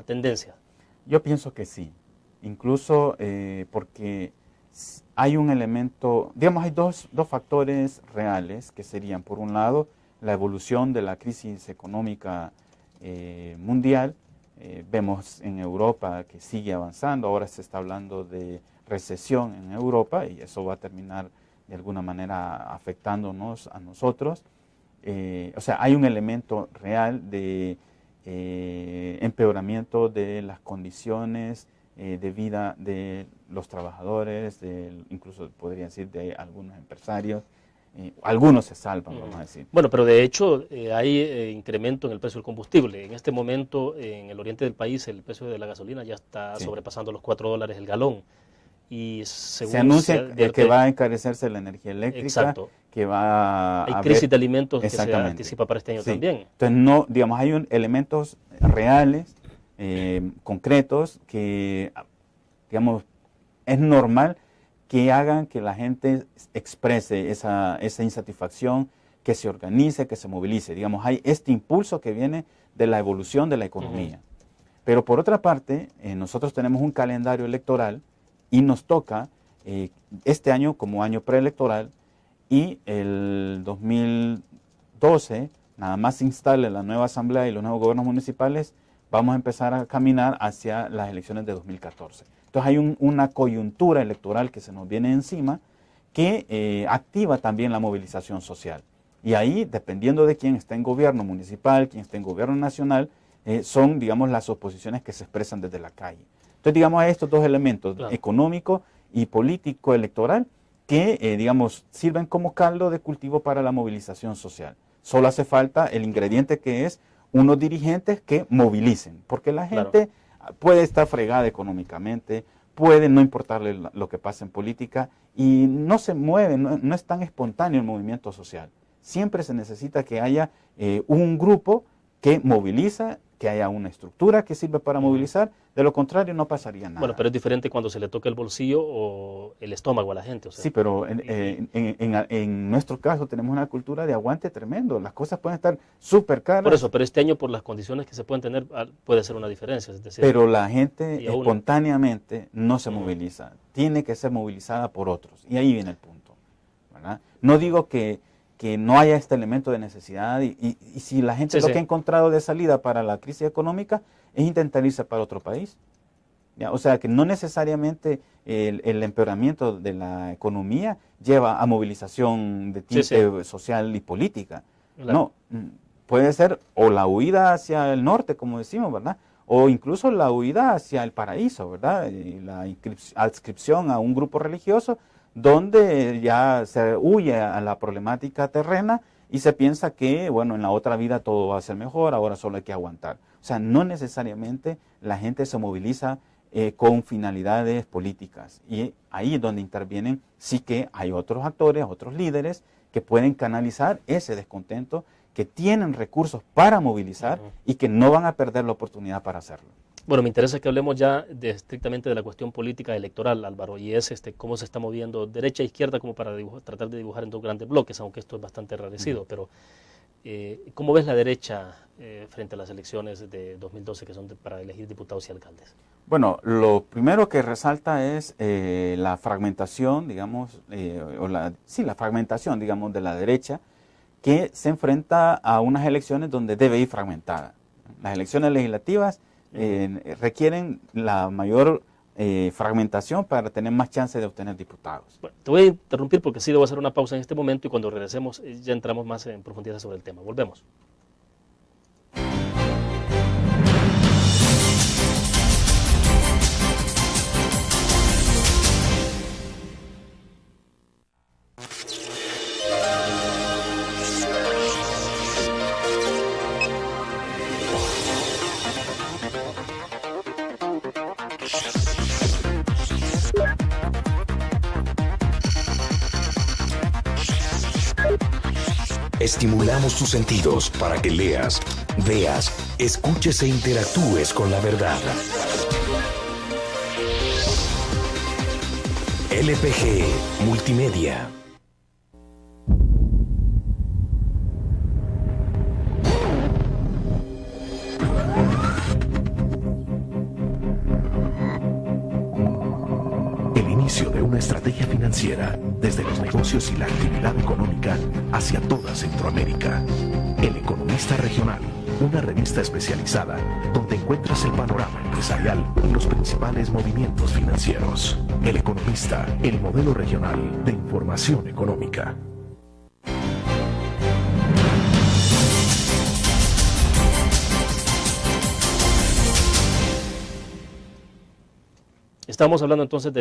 B: tendencia.
C: Yo pienso que sí, incluso porque hay un elemento, digamos, hay dos factores reales que serían, por un lado, la evolución de la crisis económica mundial. Vemos en Europa que sigue avanzando, ahora se está hablando de recesión en Europa y eso va a terminar de alguna manera afectándonos a nosotros. O sea, hay un elemento real de empeoramiento de las condiciones de vida de los trabajadores, incluso podría decir de algunos empresarios. Algunos se salvan, vamos a decir.
B: Bueno, pero de hecho hay incremento en el precio del combustible. En este momento en el oriente del país el precio de la gasolina ya está sobrepasando los $4 el galón. Y según
C: se anuncia que va a encarecerse la energía eléctrica,
B: exacto,
C: que va a
B: hay crisis de alimentos que se anticipa para este año también.
C: Entonces, no, digamos, hay elementos reales, concretos, que, digamos, es normal que hagan que la gente exprese esa insatisfacción, que se organice, que se movilice. Digamos, hay este impulso que viene de la evolución de la economía. Pero por otra parte, nosotros tenemos un calendario electoral y nos toca este año como año preelectoral, y el 2012, nada más se instale la nueva asamblea y los nuevos gobiernos municipales, vamos a empezar a caminar hacia las elecciones de 2014. Entonces hay una coyuntura electoral que se nos viene encima que activa también la movilización social. Y ahí, dependiendo de quién está en gobierno municipal, quién está en gobierno nacional, son, digamos, las oposiciones que se expresan desde la calle. Entonces, digamos, hay estos dos elementos, claro, económico y político electoral, que, digamos, sirven como caldo de cultivo para la movilización social. Solo hace falta el ingrediente que es unos dirigentes que movilicen, porque la gente puede estar fregada económicamente, puede no importarle lo que pasa en política y no se mueve, no es tan espontáneo el movimiento social. Siempre se necesita que haya un grupo que moviliza, que haya una estructura que sirve para movilizar, de lo contrario no pasaría nada.
B: Bueno, pero es diferente cuando se le toca el bolsillo o el estómago a la gente. O sea.
C: Sí, pero en nuestro caso tenemos una cultura de aguante tremendo, las cosas pueden estar súper caras.
B: Por eso, pero este año por las condiciones que se pueden tener puede ser una diferencia. Es decir,
C: pero la gente espontáneamente no se moviliza, tiene que ser movilizada por otros, y ahí viene el punto, ¿verdad? No digo que no haya este elemento de necesidad y si la gente que ha encontrado de salida para la crisis económica es intentar irse para otro país. ¿Ya? O sea que no necesariamente el empeoramiento de la economía lleva a movilización de tinte social y política. Claro. No, puede ser o la huida hacia el norte, como decimos, ¿verdad? O incluso la huida hacia el paraíso, ¿verdad? Y la adscripción a un grupo religioso donde ya se huye a la problemática terrena y se piensa que, bueno, en la otra vida todo va a ser mejor, ahora solo hay que aguantar. O sea, no necesariamente la gente se moviliza con finalidades políticas. Y ahí es donde intervienen, sí que hay otros actores, otros líderes que pueden canalizar ese descontento, que tienen recursos para movilizar y que no van a perder la oportunidad para hacerlo.
B: Bueno, me interesa que hablemos ya estrictamente de la cuestión política electoral, Álvaro, y es cómo se está moviendo derecha e izquierda como para tratar de dibujar en dos grandes bloques, aunque esto es bastante enrarecido, pero ¿cómo ves la derecha frente a las elecciones de 2012 que son para elegir diputados y alcaldes?
C: Bueno, lo primero que resalta es la fragmentación, digamos, la fragmentación, digamos, de la derecha, que se enfrenta a unas elecciones donde debe ir fragmentada. Las elecciones legislativas requieren la mayor fragmentación para tener más chance de obtener diputados.
B: Bueno, te voy a interrumpir porque sí debo hacer una pausa en este momento y cuando regresemos ya entramos más en profundidad sobre el tema. Volvemos.
E: Estimulamos tus sentidos para que leas, veas, escuches e interactúes con la verdad. LPG Multimedia.
I: El inicio de una estrategia financiera financiera, desde los negocios y la actividad económica hacia toda Centroamérica. El Economista Regional, una revista especializada donde encuentras el panorama empresarial y los principales movimientos financieros. El Economista, el modelo regional de información económica.
B: Estamos hablando entonces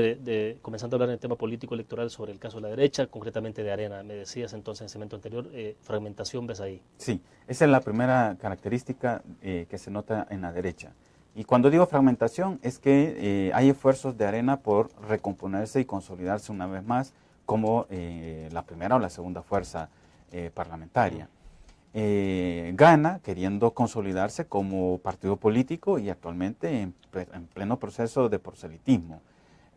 B: comenzando a hablar en el tema político electoral sobre el caso de la derecha, concretamente de Arena. Me decías entonces en el segmento anterior, fragmentación ves ahí.
C: Sí, esa es la primera característica que se nota en la derecha. Y cuando digo fragmentación es que hay esfuerzos de Arena por recomponerse y consolidarse una vez más como la primera o la segunda fuerza parlamentaria. Gana queriendo consolidarse como partido político y actualmente en pleno proceso de proselitismo.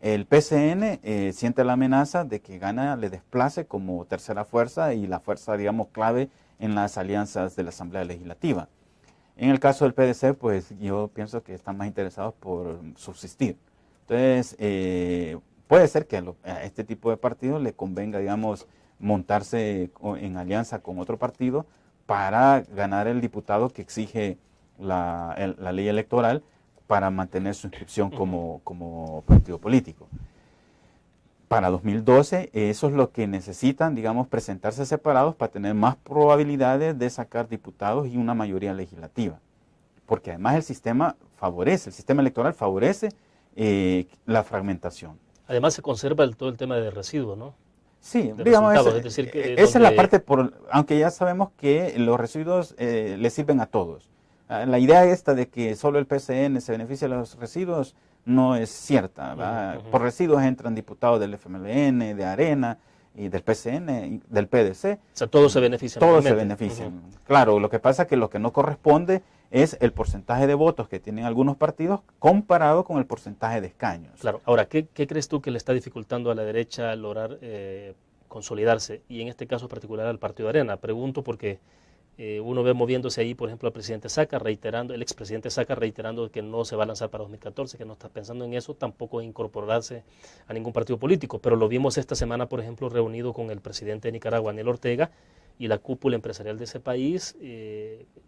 C: El PCN siente la amenaza de que Gana le desplace como tercera fuerza y la fuerza, digamos, clave en las alianzas de la Asamblea Legislativa. En el caso del PDC, pues yo pienso que están más interesados por subsistir. Entonces, puede ser que a este tipo de partidos le convenga, digamos, montarse en alianza con otro partido para ganar el diputado que exige la ley electoral para mantener su inscripción como partido político. Para 2012, eso es lo que necesitan, digamos, presentarse separados para tener más probabilidades de sacar diputados y una mayoría legislativa. Porque además el sistema electoral favorece la fragmentación.
B: Además se conserva todo el tema de residuos, ¿no?
C: Sí, digamos,
B: es decir, que
C: esa es la parte, aunque ya sabemos que los residuos le sirven a todos. La idea esta de que solo el PCN se beneficia de los residuos no es cierta. Por residuos entran diputados del FMLN, de Arena, y del PCN, y del PDC.
B: O sea, todos se benefician.
C: Todos se benefician. Claro, lo que pasa es que lo que no corresponde es el porcentaje de votos que tienen algunos partidos comparado con el porcentaje de escaños.
B: Claro. Ahora, ¿qué crees tú que le está dificultando a la derecha lograr consolidarse? Y en este caso particular al Partido de Arena. Pregunto porque uno ve moviéndose ahí, por ejemplo, al presidente Saca reiterando, el expresidente Saca reiterando que no se va a lanzar para 2014, que no está pensando en eso, tampoco en incorporarse a ningún partido político. Pero lo vimos esta semana, por ejemplo, reunido con el presidente de Nicaragua, Daniel Ortega, y la cúpula empresarial de ese país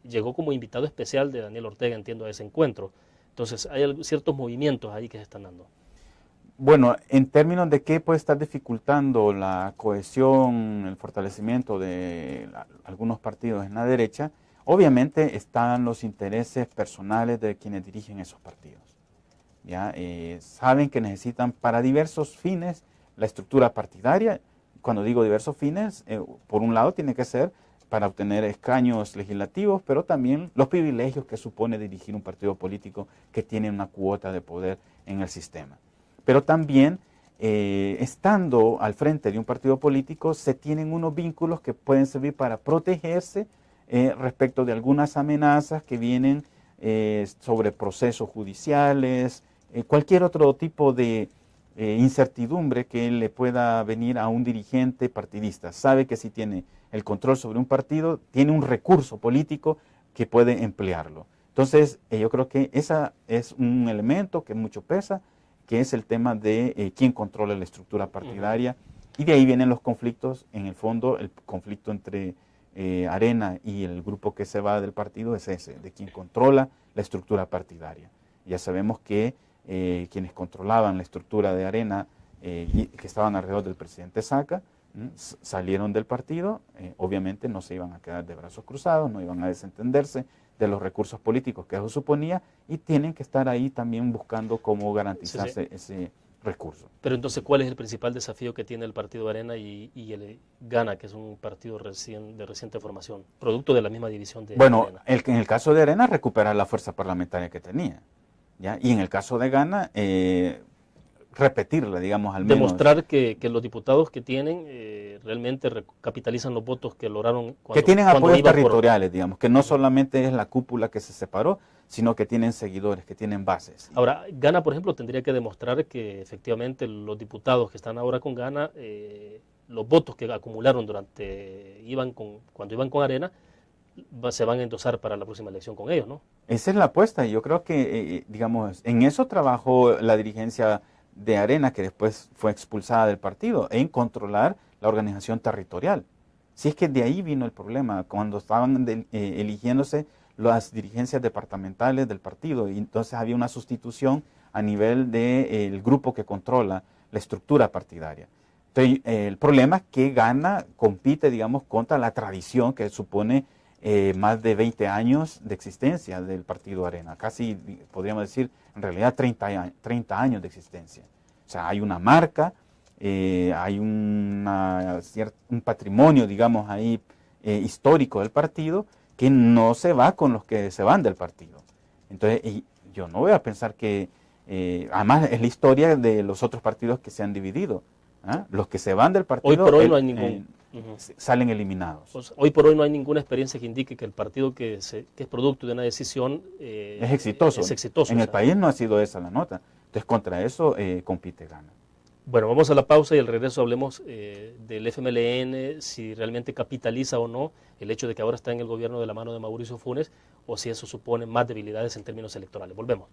B: llegó como invitado especial de Daniel Ortega, entiendo, a ese encuentro. Entonces, hay ciertos movimientos ahí que se están dando.
C: Bueno, en términos de qué puede estar dificultando la cohesión, el fortalecimiento de algunos partidos en la derecha, obviamente están los intereses personales de quienes dirigen esos partidos. ¿Ya? Saben que necesitan para diversos fines la estructura partidaria. Cuando digo diversos fines, por un lado tiene que ser para obtener escaños legislativos, pero también los privilegios que supone dirigir un partido político que tiene una cuota de poder en el sistema. Pero también, estando al frente de un partido político, se tienen unos vínculos que pueden servir para protegerse respecto de algunas amenazas que vienen sobre procesos judiciales, cualquier otro tipo de incertidumbre que le pueda venir a un dirigente partidista. Sabe que si tiene el control sobre un partido, tiene un recurso político que puede emplearlo. Entonces, yo creo que ese es un elemento que mucho pesa, que es el tema de quién controla la estructura partidaria, y de ahí vienen los conflictos. En el fondo, el conflicto entre Arena y el grupo que se va del partido es ese, de quién controla la estructura partidaria. Ya sabemos que quienes controlaban la estructura de Arena, y que estaban alrededor del presidente Saca, salieron del partido. Obviamente no se iban a quedar de brazos cruzados, no iban a desentenderse de los recursos políticos que eso suponía, y tienen que estar ahí también buscando cómo garantizarse ese recurso.
B: Pero entonces, ¿cuál es el principal desafío que tiene el partido Arena y el Gana, que es un partido de reciente formación, producto de la misma división de
C: Bueno,
B: Arena?
C: En el caso de Arena, recuperar la fuerza parlamentaria que tenía, ¿ya? Y en el caso de Gana, repetirla, digamos, al menos.
B: Demostrar que los diputados que tienen realmente capitalizan los votos que lograron cuando
C: que tienen apoyos
B: iban
C: territoriales, digamos, que no solamente es la cúpula que se separó, sino que tienen seguidores, que tienen bases.
B: Ahora, Gana, por ejemplo, tendría que demostrar que efectivamente los diputados que están ahora con Gana, los votos que acumularon cuando iban con Arena, se van a endosar para la próxima elección con ellos, ¿no?
C: Esa es la apuesta, y yo creo que, digamos, en eso trabajó la dirigencia de Arena, que después fue expulsada del partido, en controlar la organización territorial. Si es que de ahí vino el problema, cuando estaban eligiéndose las dirigencias departamentales del partido, y entonces había una sustitución a nivel del grupo que controla la estructura partidaria. Entonces, el problema es que compite, digamos, contra la tradición que supone más de 20 años de existencia del Partido Arena, casi podríamos decir en realidad 30 años de existencia. O sea, hay una marca, hay un patrimonio, digamos, ahí histórico del partido que no se va con los que se van del partido. Entonces, yo no voy a pensar que, además es la historia de los otros partidos que se han dividido. Los que se van del partido
B: hoy por hoy no hay ningún...
C: salen eliminados.
B: Pues, hoy por hoy no hay ninguna experiencia que indique que el partido que es producto de una decisión
C: es exitoso. En el país no ha sido esa la nota. Entonces, contra eso compite Gana.
B: Bueno, vamos a la pausa y al regreso hablemos del FMLN, si realmente capitaliza o no el hecho de que ahora está en el gobierno de la mano de Mauricio Funes, o si eso supone más debilidades en términos electorales. Volvemos.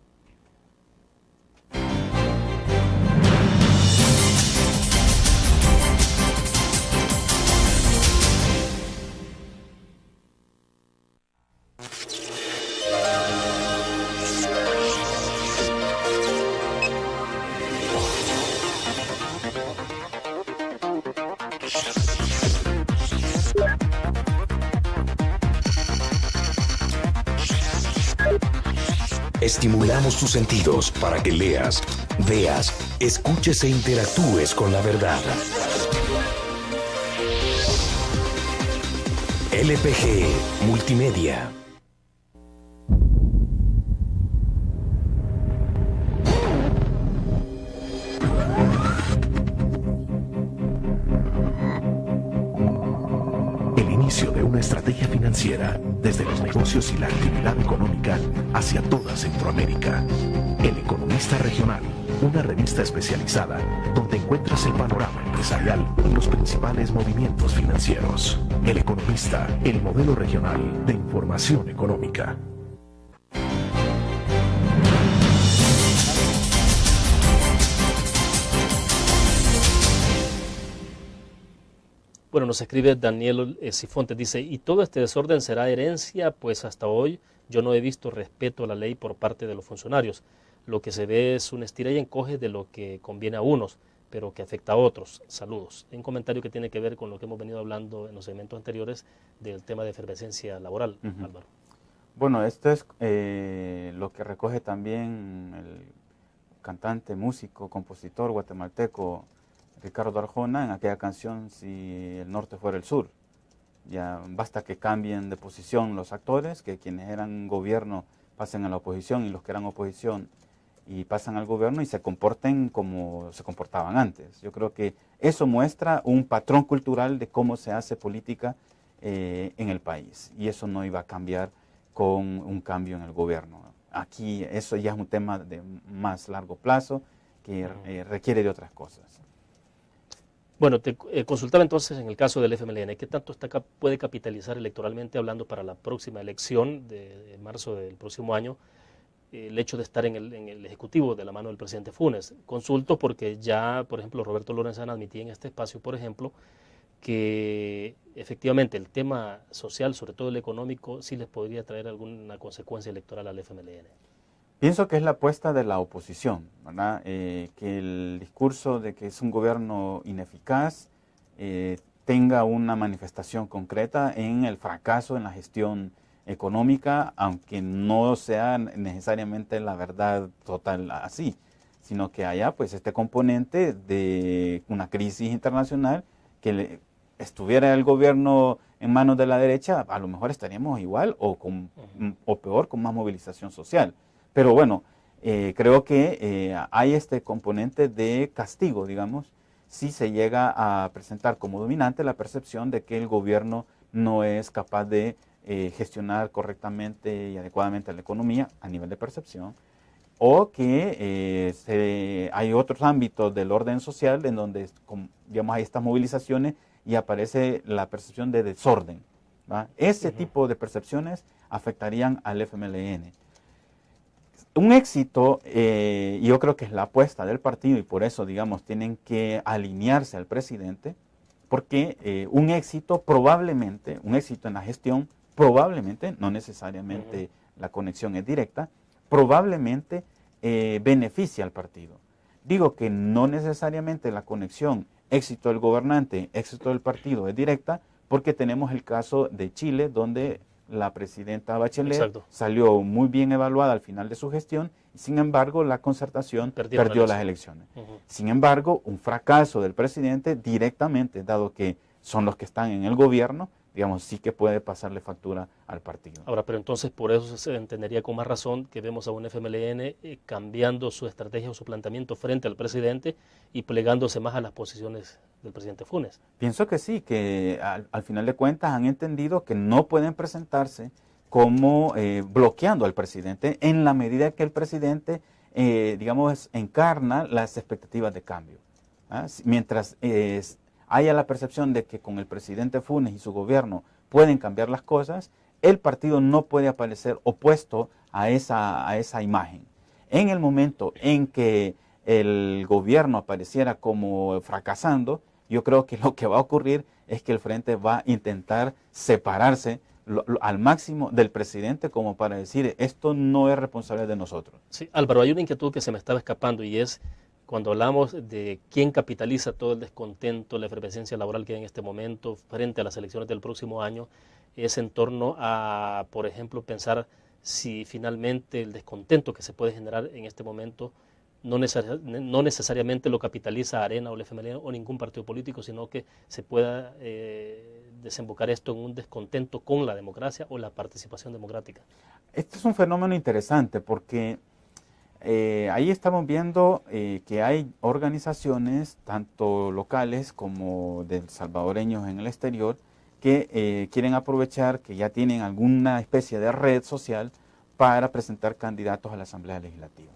J: Estimulamos tus sentidos para que leas, veas, escuches e interactúes con la verdad. LPG Multimedia.
I: El inicio de una estrategia financiera desde los negocios y la actividad económica hacia toda Centroamérica. El Economista Regional, una revista especializada donde encuentras el panorama empresarial y los principales movimientos financieros. El Economista, el modelo regional de información económica.
B: Bueno, nos escribe Daniel Sifontes, dice, y todo este desorden será herencia, pues hasta hoy yo no he visto respeto a la ley por parte de los funcionarios. Lo que se ve es un estira y encoge de lo que conviene a unos, pero que afecta a otros. Saludos. Un comentario que tiene que ver con lo que hemos venido hablando en los segmentos anteriores del tema de efervescencia laboral, Álvaro.
C: Bueno, esto es lo que recoge también el cantante, músico, compositor guatemalteco Ricardo Arjona en aquella canción Si el norte fuera el sur. Ya basta que cambien de posición los actores, que quienes eran gobierno pasen a la oposición y los que eran oposición y pasan al gobierno y se comporten como se comportaban antes. Yo creo que eso muestra un patrón cultural de cómo se hace política en el país, y eso no iba a cambiar con un cambio en el gobierno. Aquí eso ya es un tema de más largo plazo que requiere de otras cosas.
B: Bueno, te consultaba entonces en el caso del FMLN, ¿qué tanto puede capitalizar electoralmente hablando para la próxima elección de marzo del próximo año el hecho de estar en el Ejecutivo de la mano del presidente Funes? Consulto porque ya, por ejemplo, Roberto Lorenzana admitía en este espacio, por ejemplo, que efectivamente el tema social, sobre todo el económico, sí les podría traer alguna consecuencia electoral al FMLN.
C: Pienso que es la apuesta de la oposición, ¿verdad? Que el discurso de que es un gobierno ineficaz tenga una manifestación concreta en el fracaso en la gestión económica, aunque no sea necesariamente la verdad total así, sino que haya pues este componente de una crisis internacional que estuviera el gobierno en manos de la derecha, a lo mejor estaríamos igual o peor, con más movilización social. Pero bueno, creo que hay este componente de castigo, digamos, si se llega a presentar como dominante la percepción de que el gobierno no es capaz de gestionar correctamente y adecuadamente la economía a nivel de percepción, o que hay otros ámbitos del orden social en donde, digamos, hay estas movilizaciones y aparece la percepción de desorden, ¿va? Ese tipo de percepciones afectarían al FMLN. un éxito, yo creo que es la apuesta del partido y por eso, digamos, tienen que alinearse al presidente, porque un éxito probablemente, un éxito en la gestión, probablemente, no necesariamente la conexión es directa, probablemente beneficia al partido. Digo que no necesariamente la conexión éxito del gobernante, éxito del partido es directa, porque tenemos el caso de Chile, donde la presidenta Bachelet salió muy bien evaluada al final de su gestión, sin embargo la concertación perdió las elecciones. Sin embargo, un fracaso del presidente directamente, dado que son los que están en el gobierno, digamos, sí que puede pasarle factura al partido.
B: Ahora, pero entonces por eso se entendería con más razón que vemos a un FMLN cambiando su estrategia o su planteamiento frente al presidente y plegándose más a las posiciones del presidente Funes.
C: Pienso que sí, que al final de cuentas han entendido que no pueden presentarse como bloqueando al presidente en la medida que el presidente, digamos, encarna las expectativas de cambio. Mientras haya la percepción de que con el presidente Funes y su gobierno pueden cambiar las cosas, el partido no puede aparecer opuesto a esa imagen. En el momento en que el gobierno apareciera como fracasando, yo creo que lo que va a ocurrir es que el Frente va a intentar separarse al máximo del presidente como para decir, esto no es responsable de nosotros.
B: Sí, Álvaro, hay una inquietud que se me estaba escapando y es cuando hablamos de quién capitaliza todo el descontento, la efervescencia laboral que hay en este momento frente a las elecciones del próximo año, es en torno a, por ejemplo, pensar si finalmente el descontento que se puede generar en este momento no necesariamente lo capitaliza Arena o el FMLN o ningún partido político, sino que se pueda desembocar esto en un descontento con la democracia o la participación democrática.
C: Este es un fenómeno interesante porque ahí estamos viendo que hay organizaciones, tanto locales como de salvadoreños en el exterior, que quieren aprovechar que ya tienen alguna especie de red social para presentar candidatos a la Asamblea Legislativa.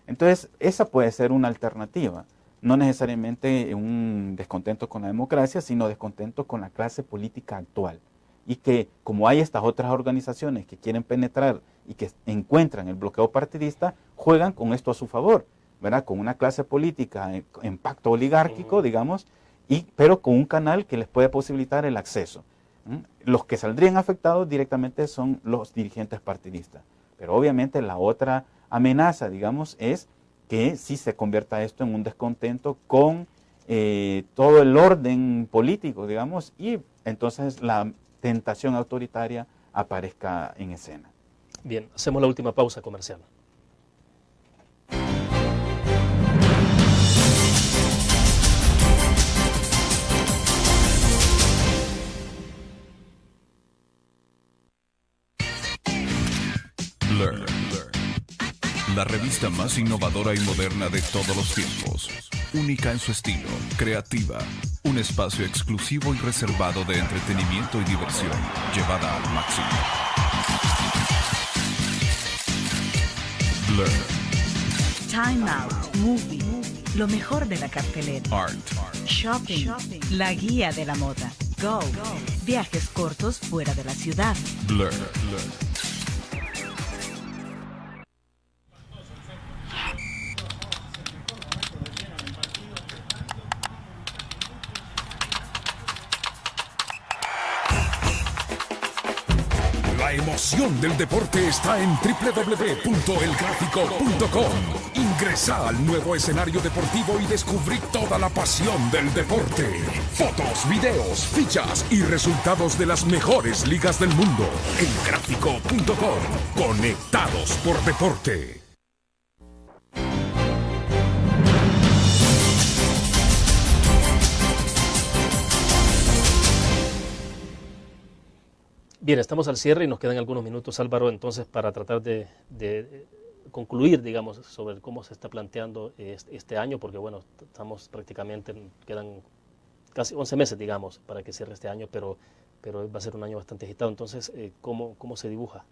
C: Entonces, esa puede ser una alternativa, no necesariamente un descontento con la democracia, sino descontento con la clase política actual. Y que como hay estas otras organizaciones que quieren penetrar y que encuentran el bloqueo partidista, juegan con esto a su favor, ¿verdad? Con una clase política en pacto oligárquico, digamos, pero con un canal que les puede posibilitar el acceso. Los que saldrían afectados directamente son los dirigentes partidistas. Pero obviamente la otra amenaza, digamos, es que sí se convierta esto en un descontento con todo el orden político, digamos, y entonces la tentación autoritaria aparezca en escena.
B: Bien, hacemos la última pausa comercial.
G: Learn. La revista más innovadora y moderna de todos los tiempos. Única en su estilo, creativa. Un espacio exclusivo y reservado de entretenimiento y diversión, llevada al máximo. Blur.
H: Time Out, Movie, lo mejor de la cartelera.
G: Art.
H: Shopping, la guía de la moda. Go, viajes cortos fuera de la ciudad.
G: Blur.
F: La emoción del deporte está en www.elgráfico.com. Ingresa al nuevo escenario deportivo y descubrí toda la pasión del deporte. Fotos, videos, fichas y resultados de las mejores ligas del mundo. Elgráfico.com. Conectados por deporte.
B: Bien, estamos al cierre y nos quedan algunos minutos, Álvaro, entonces para tratar de concluir, digamos, sobre cómo se está planteando este año, porque bueno, estamos prácticamente, quedan casi 11 meses, digamos, para que cierre este año, pero va a ser un año bastante agitado. Entonces, ¿cómo se dibuja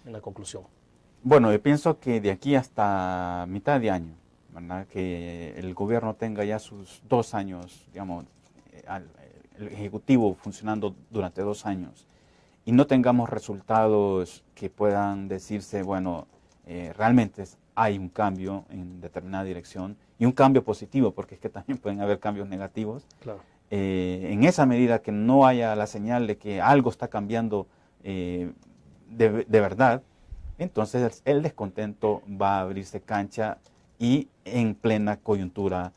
B: en la conclusión?
C: Bueno, yo pienso que de aquí hasta mitad de año, ¿verdad? Que el gobierno tenga ya sus 2 años, digamos, el Ejecutivo funcionando durante 2 años, y no tengamos resultados que puedan decirse, bueno, realmente hay un cambio en determinada dirección y un cambio positivo, porque es que también pueden haber cambios negativos.
B: Claro.
C: En esa medida que no haya la señal de que algo está cambiando de verdad, entonces el descontento va a abrirse cancha y en plena coyuntura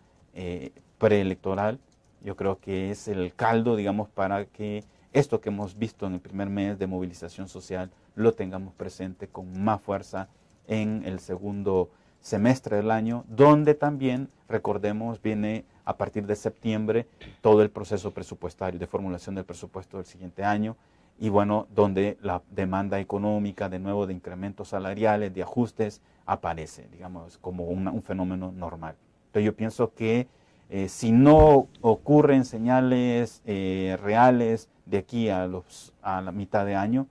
C: preelectoral, yo creo que es el caldo, digamos, para que esto que hemos visto en el primer mes de movilización social lo tengamos presente con más fuerza en el segundo semestre del año, donde también, recordemos, viene a partir de septiembre todo el proceso presupuestario de formulación del presupuesto del siguiente año y bueno, donde la demanda económica, de nuevo, de incrementos salariales, de ajustes, aparece, digamos, como un fenómeno normal. Entonces yo pienso que si no ocurren señales reales de aquí a la mitad de año,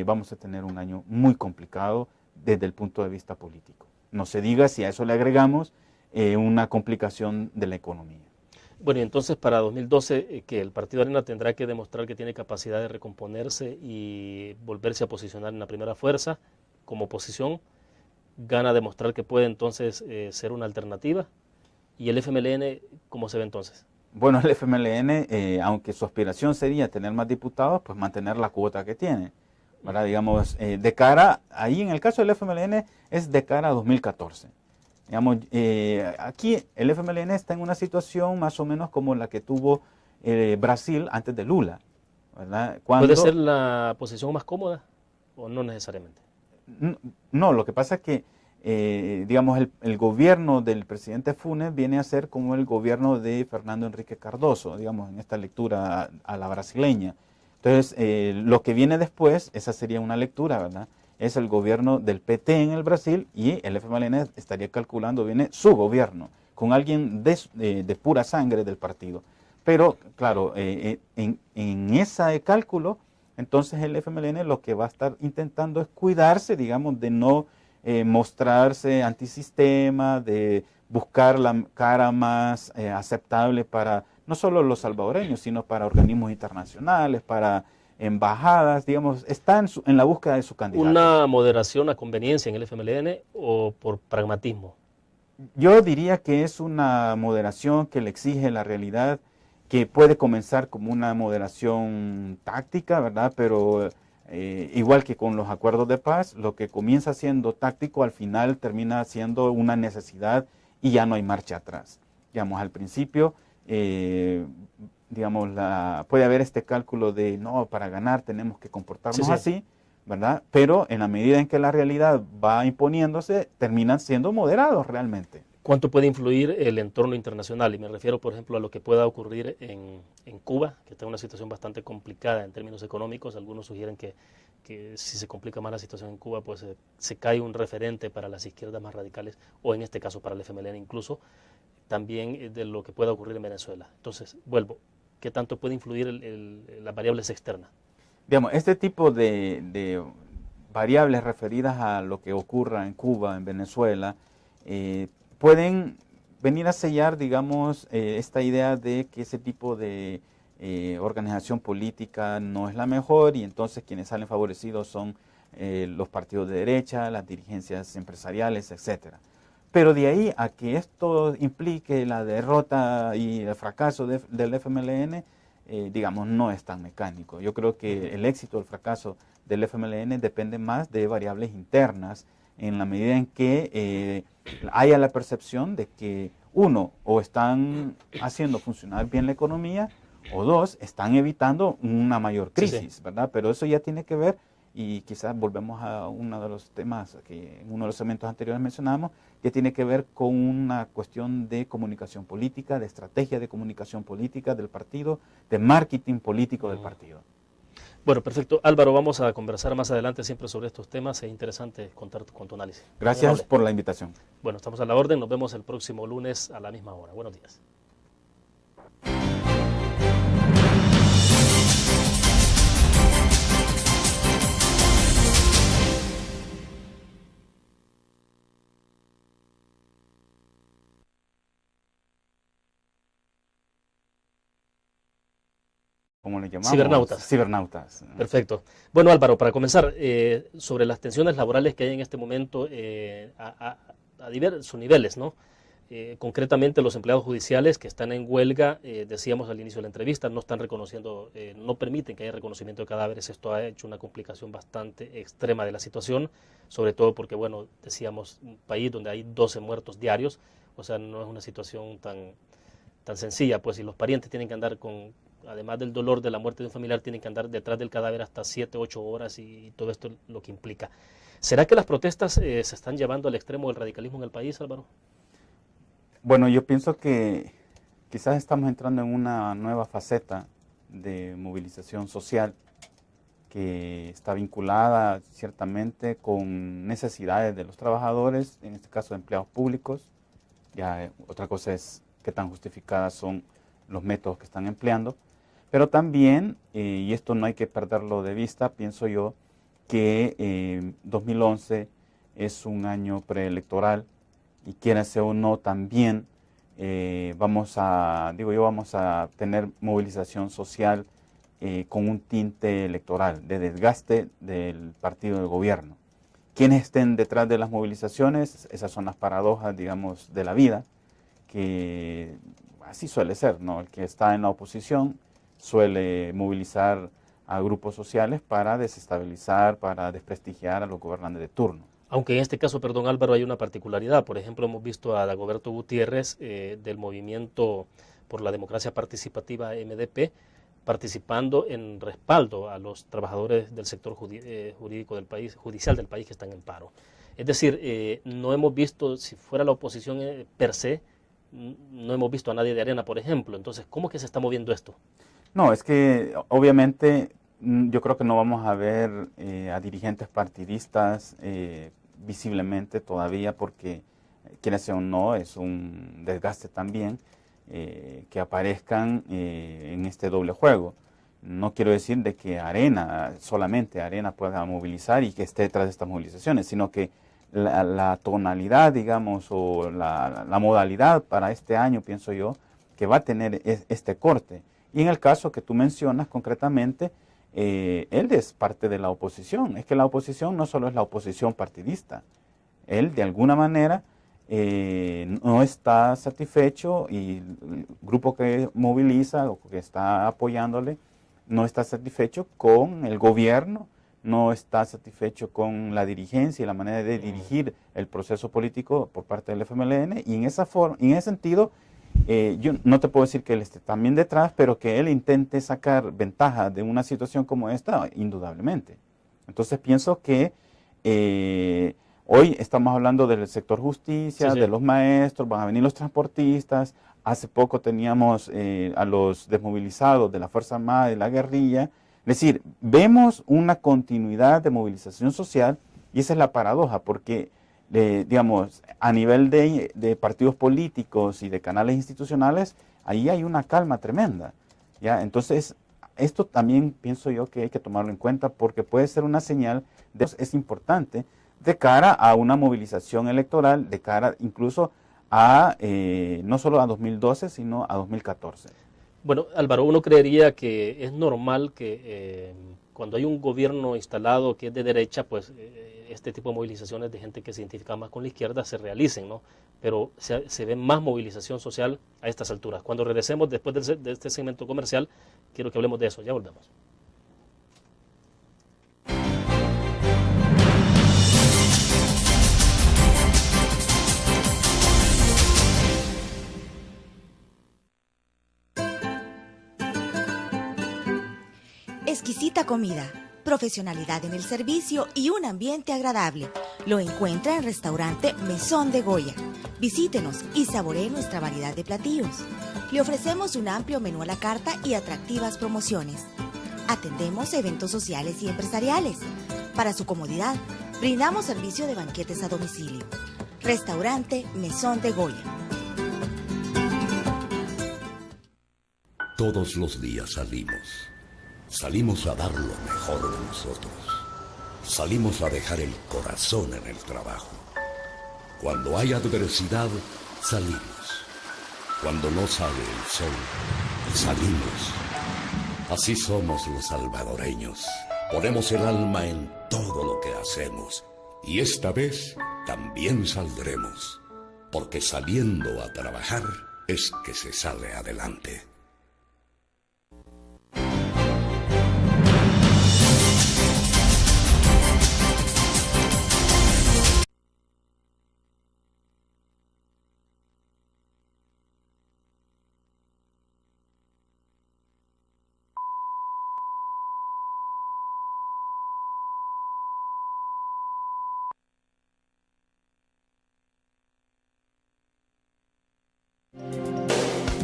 C: vamos a tener un año muy complicado desde el punto de vista político. No se diga si a eso le agregamos una complicación de la economía.
B: Bueno, y entonces para 2012 que el Partido Arena tendrá que demostrar que tiene capacidad de recomponerse y volverse a posicionar en la primera fuerza como oposición, gana demostrar que puede entonces ser una alternativa. ¿Y el FMLN cómo se ve entonces?
C: Bueno, el FMLN, aunque su aspiración sería tener más diputados, pues mantener la cuota que tiene. ¿Verdad? Digamos, de cara, ahí en el caso del FMLN es de cara a 2014. Digamos, aquí el FMLN está en una situación más o menos como la que tuvo Brasil antes de Lula. ¿Verdad?
B: ¿Puede ser la posición más cómoda o no necesariamente?
C: No, lo que pasa es que digamos, el gobierno del presidente Funes viene a ser como el gobierno de Fernando Henrique Cardoso, digamos, en esta lectura a la brasileña. Entonces, lo que viene después, esa sería una lectura, ¿verdad? Es el gobierno del PT en el Brasil y el FMLN estaría calculando, viene su gobierno, con alguien de pura sangre del partido. Pero, claro, en ese cálculo, entonces el FMLN lo que va a estar intentando es cuidarse, digamos, de no mostrarse antisistema, de buscar la cara más aceptable para no solo los salvadoreños, sino para organismos internacionales, para embajadas, digamos, está en la búsqueda de su candidato.
B: ¿Una moderación a conveniencia en el FMLN o por pragmatismo?
C: Yo diría que es una moderación que le exige la realidad, que puede comenzar como una moderación táctica, ¿verdad? Pero igual que con los acuerdos de paz, lo que comienza siendo táctico al final termina siendo una necesidad y ya no hay marcha atrás. Digamos, al principio, digamos, puede haber este cálculo de, no, para ganar tenemos que comportarnos así, ¿verdad? Pero en la medida en que la realidad va imponiéndose, terminan siendo moderados realmente.
B: ¿Cuánto puede influir el entorno internacional? Y me refiero, por ejemplo, a lo que pueda ocurrir en Cuba, que está en una situación bastante complicada en términos económicos. Algunos sugieren que si se complica más la situación en Cuba, pues se cae un referente para las izquierdas más radicales, o en este caso para el FMLN incluso, también de lo que pueda ocurrir en Venezuela. Entonces, vuelvo, ¿qué tanto puede influir las variables externas?
C: Digamos, este tipo de variables referidas a lo que ocurra en Cuba, en Venezuela, pueden venir a sellar, digamos, esta idea de que ese tipo de organización política no es la mejor y entonces quienes salen favorecidos son los partidos de derecha, las dirigencias empresariales, etcétera. Pero de ahí a que esto implique la derrota y el fracaso del FMLN, digamos, no es tan mecánico. Yo creo que el éxito o el fracaso del FMLN depende más de variables internas, en la medida en que haya la percepción de que, uno, o están haciendo funcionar bien la economía, o dos, están evitando una mayor crisis, ¿verdad? Pero eso ya tiene que ver, y quizás volvemos a uno de los temas que en uno de los segmentos anteriores mencionamos, que tiene que ver con una cuestión de comunicación política, de estrategia de comunicación política del partido, de marketing político del partido.
B: Bueno, perfecto. Álvaro, vamos a conversar más adelante siempre sobre estos temas. Es interesante contar con tu análisis.
C: Gracias por la invitación.
B: Bueno, estamos a la orden. Nos vemos el próximo lunes a la misma hora. Buenos días.
C: ¿cómo le llamamos?
B: Cibernautas.
C: Cibernautas.
B: Perfecto. Bueno, Álvaro, para comenzar, sobre las tensiones laborales que hay en este momento a diversos niveles, ¿no? Concretamente los empleados judiciales que están en huelga, decíamos al inicio de la entrevista, no están reconociendo, no permiten que haya reconocimiento de cadáveres. Esto ha hecho una complicación bastante extrema de la situación, sobre todo porque, bueno, decíamos, un país donde hay 12 muertos diarios, o sea, no es una situación tan sencilla, pues, y los parientes tienen que andar además del dolor de la muerte de un familiar, tienen que andar detrás del cadáver hasta 7, 8 horas y todo esto lo que implica. ¿Será que las protestas se están llevando al extremo del radicalismo en el país, Álvaro?
C: Bueno, yo pienso que quizás estamos entrando en una nueva faceta de movilización social que está vinculada ciertamente con necesidades de los trabajadores, en este caso de empleados públicos. Ya otra cosa es qué tan justificadas son los métodos que están empleando, pero también, y esto no hay que perderlo de vista, pienso yo, que 2011 es un año preelectoral y quiérase o no también vamos a tener movilización social con un tinte electoral, de desgaste del partido de gobierno. Quienes estén detrás de las movilizaciones, esas son las paradojas, digamos, de la vida, que así suele ser, ¿no? El que está en la oposición suele movilizar a grupos sociales para desestabilizar, para desprestigiar a los gobernantes de turno.
B: Aunque en este caso, perdón Álvaro, hay una particularidad. Por ejemplo, hemos visto a Dagoberto Gutiérrez del Movimiento por la Democracia Participativa MDP participando en respaldo a los trabajadores del sector jurídico del país, judicial del país que están en paro. Es decir, no hemos visto, si fuera la oposición per se, no hemos visto a nadie de Arena, por ejemplo. Entonces, ¿cómo que se está moviendo esto?
C: No, es que obviamente yo creo que no vamos a ver a dirigentes partidistas visiblemente todavía porque, quiera sea o no, es un desgaste también que aparezcan en este doble juego. No quiero decir de que solamente Arena pueda movilizar y que esté detrás de estas movilizaciones, sino que la tonalidad, digamos, o la modalidad para este año, pienso yo, que va a tener este corte. Y en el caso que tú mencionas concretamente, él es parte de la oposición. Es que la oposición no solo es la oposición partidista. Él, de alguna manera, no está satisfecho y el grupo que moviliza o que está apoyándole no está satisfecho con el gobierno, no está satisfecho con la dirigencia y la manera de dirigir el proceso político por parte del FMLN, y en ese sentido yo no te puedo decir que él esté también detrás, pero que él intente sacar ventaja de una situación como esta, indudablemente. Entonces pienso que hoy estamos hablando del sector justicia, sí, de los maestros, van a venir los transportistas. Hace poco teníamos a los desmovilizados de la Fuerza Armada y la guerrilla. Es decir, vemos una continuidad de movilización social y esa es la paradoja, porque digamos, a nivel de partidos políticos y de canales institucionales, ahí hay una calma tremenda, ¿ya? Entonces, esto también pienso yo que hay que tomarlo en cuenta porque puede ser una señal, es importante, de cara a una movilización electoral, de cara incluso a, no solo a 2012, sino a 2014.
B: Bueno, Álvaro, uno creería que es normal que cuando hay un gobierno instalado que es de derecha, pues este tipo de movilizaciones de gente que se identifica más con la izquierda se realicen, ¿no? Pero se ve más movilización social a estas alturas. Cuando regresemos después de este segmento comercial, quiero que hablemos de eso. Ya volvemos.
D: Exquisita comida, profesionalidad en el servicio y un ambiente agradable. Lo encuentra en Restaurante Mesón de Goya. Visítenos y saboree nuestra variedad de platillos. Le ofrecemos un amplio menú a la carta y atractivas promociones. Atendemos eventos sociales y empresariales. Para su comodidad, brindamos servicio de banquetes a domicilio. Restaurante Mesón de Goya.
E: Todos los días salimos. Salimos a dar lo mejor de nosotros. Salimos a dejar el corazón en el trabajo. Cuando hay adversidad, salimos. Cuando no sale el sol, salimos. Así somos los salvadoreños. Ponemos el alma en todo lo que hacemos. Y esta vez también saldremos. Porque saliendo a trabajar es que se sale adelante.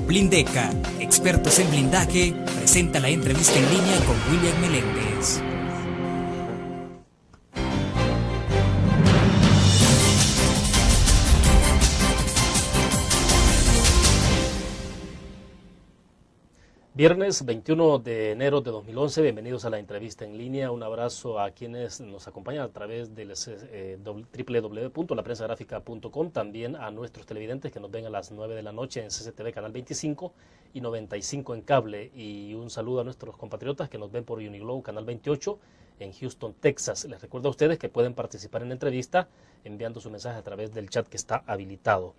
A: Blindeca, expertos en blindaje, presenta la entrevista en línea con William Meléndez.
B: Viernes 21 de enero de 2011, bienvenidos a la entrevista en línea. Un abrazo a quienes nos acompañan a través del www.laprensagráfica.com, también a nuestros televidentes que nos ven a las 9 de la noche en CCTV Canal 25 y 95 en cable. Y un saludo a nuestros compatriotas que nos ven por Uniglow Canal 28 en Houston, Texas. Les recuerdo a ustedes que pueden participar en la entrevista enviando su mensaje a través del chat que está habilitado.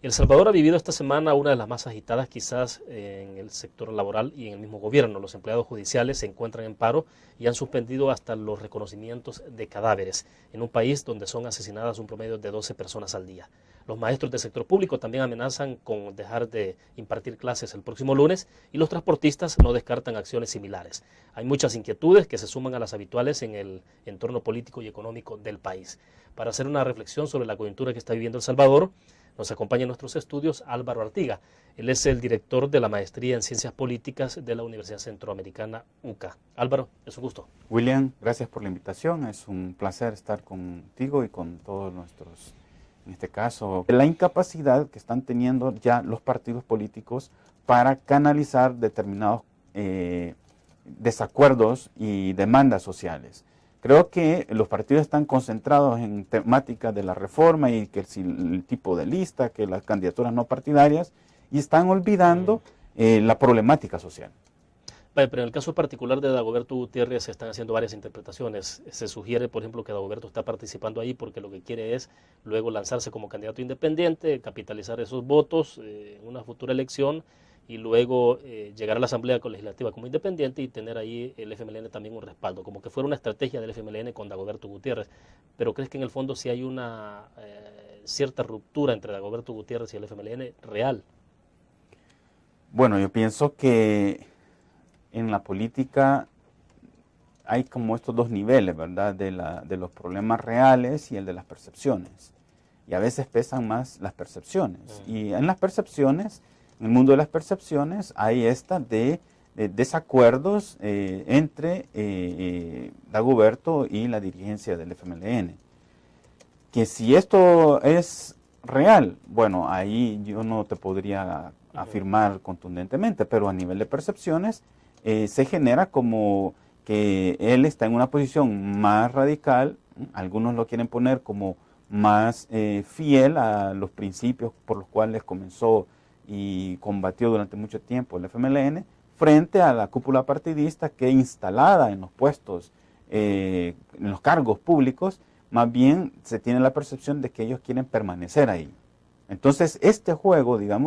B: El Salvador ha vivido esta semana una de las más agitadas quizás en el sector laboral y en el mismo gobierno. Los empleados judiciales se encuentran en paro y han suspendido hasta los reconocimientos de cadáveres en un país donde son asesinadas un promedio de 12 personas al día. Los maestros del sector público también amenazan con dejar de impartir clases el próximo lunes y los transportistas no descartan acciones similares. Hay muchas inquietudes que se suman a las habituales en el entorno político y económico del país. Para hacer una reflexión sobre la coyuntura que está viviendo El Salvador, nos acompaña en nuestros estudios Álvaro Artiga. Él es el director de la Maestría en Ciencias Políticas de la Universidad Centroamericana, UCA. Álvaro, es un gusto.
C: William, gracias por la invitación. Es un placer estar contigo y con todos nuestros, en este caso, la incapacidad que están teniendo ya los partidos políticos para canalizar determinados desacuerdos y demandas sociales. Creo que los partidos están concentrados en temáticas de la reforma y que el tipo de lista, que las candidaturas no partidarias, y están olvidando la problemática social.
B: Vale, pero en el caso particular de Dagoberto Gutiérrez se están haciendo varias interpretaciones. Se sugiere, por ejemplo, que Dagoberto está participando ahí porque lo que quiere es luego lanzarse como candidato independiente, capitalizar esos votos en una futura elección y luego llegar a la Asamblea Legislativa como independiente y tener ahí el FMLN también un respaldo, como que fuera una estrategia del FMLN con Dagoberto Gutiérrez. Pero ¿crees que en el fondo sí hay una cierta ruptura entre Dagoberto Gutiérrez y el FMLN real?
C: Bueno, yo pienso que en la política hay como estos dos niveles, ¿verdad? De los problemas reales y el de las percepciones. Y a veces pesan más las percepciones. Y en las percepciones, en el mundo de las percepciones, hay de desacuerdos entre Dagoberto y la dirigencia del FMLN. Que si esto es real, bueno, ahí yo no te podría afirmar contundentemente, pero a nivel de percepciones se genera como que él está en una posición más radical, algunos lo quieren poner como más fiel a los principios por los cuales comenzó y combatió durante mucho tiempo el FMLN, frente a la cúpula partidista que instalada en los puestos, en los cargos públicos, más bien se tiene la percepción de que ellos quieren permanecer ahí. Entonces, este juego, digamos,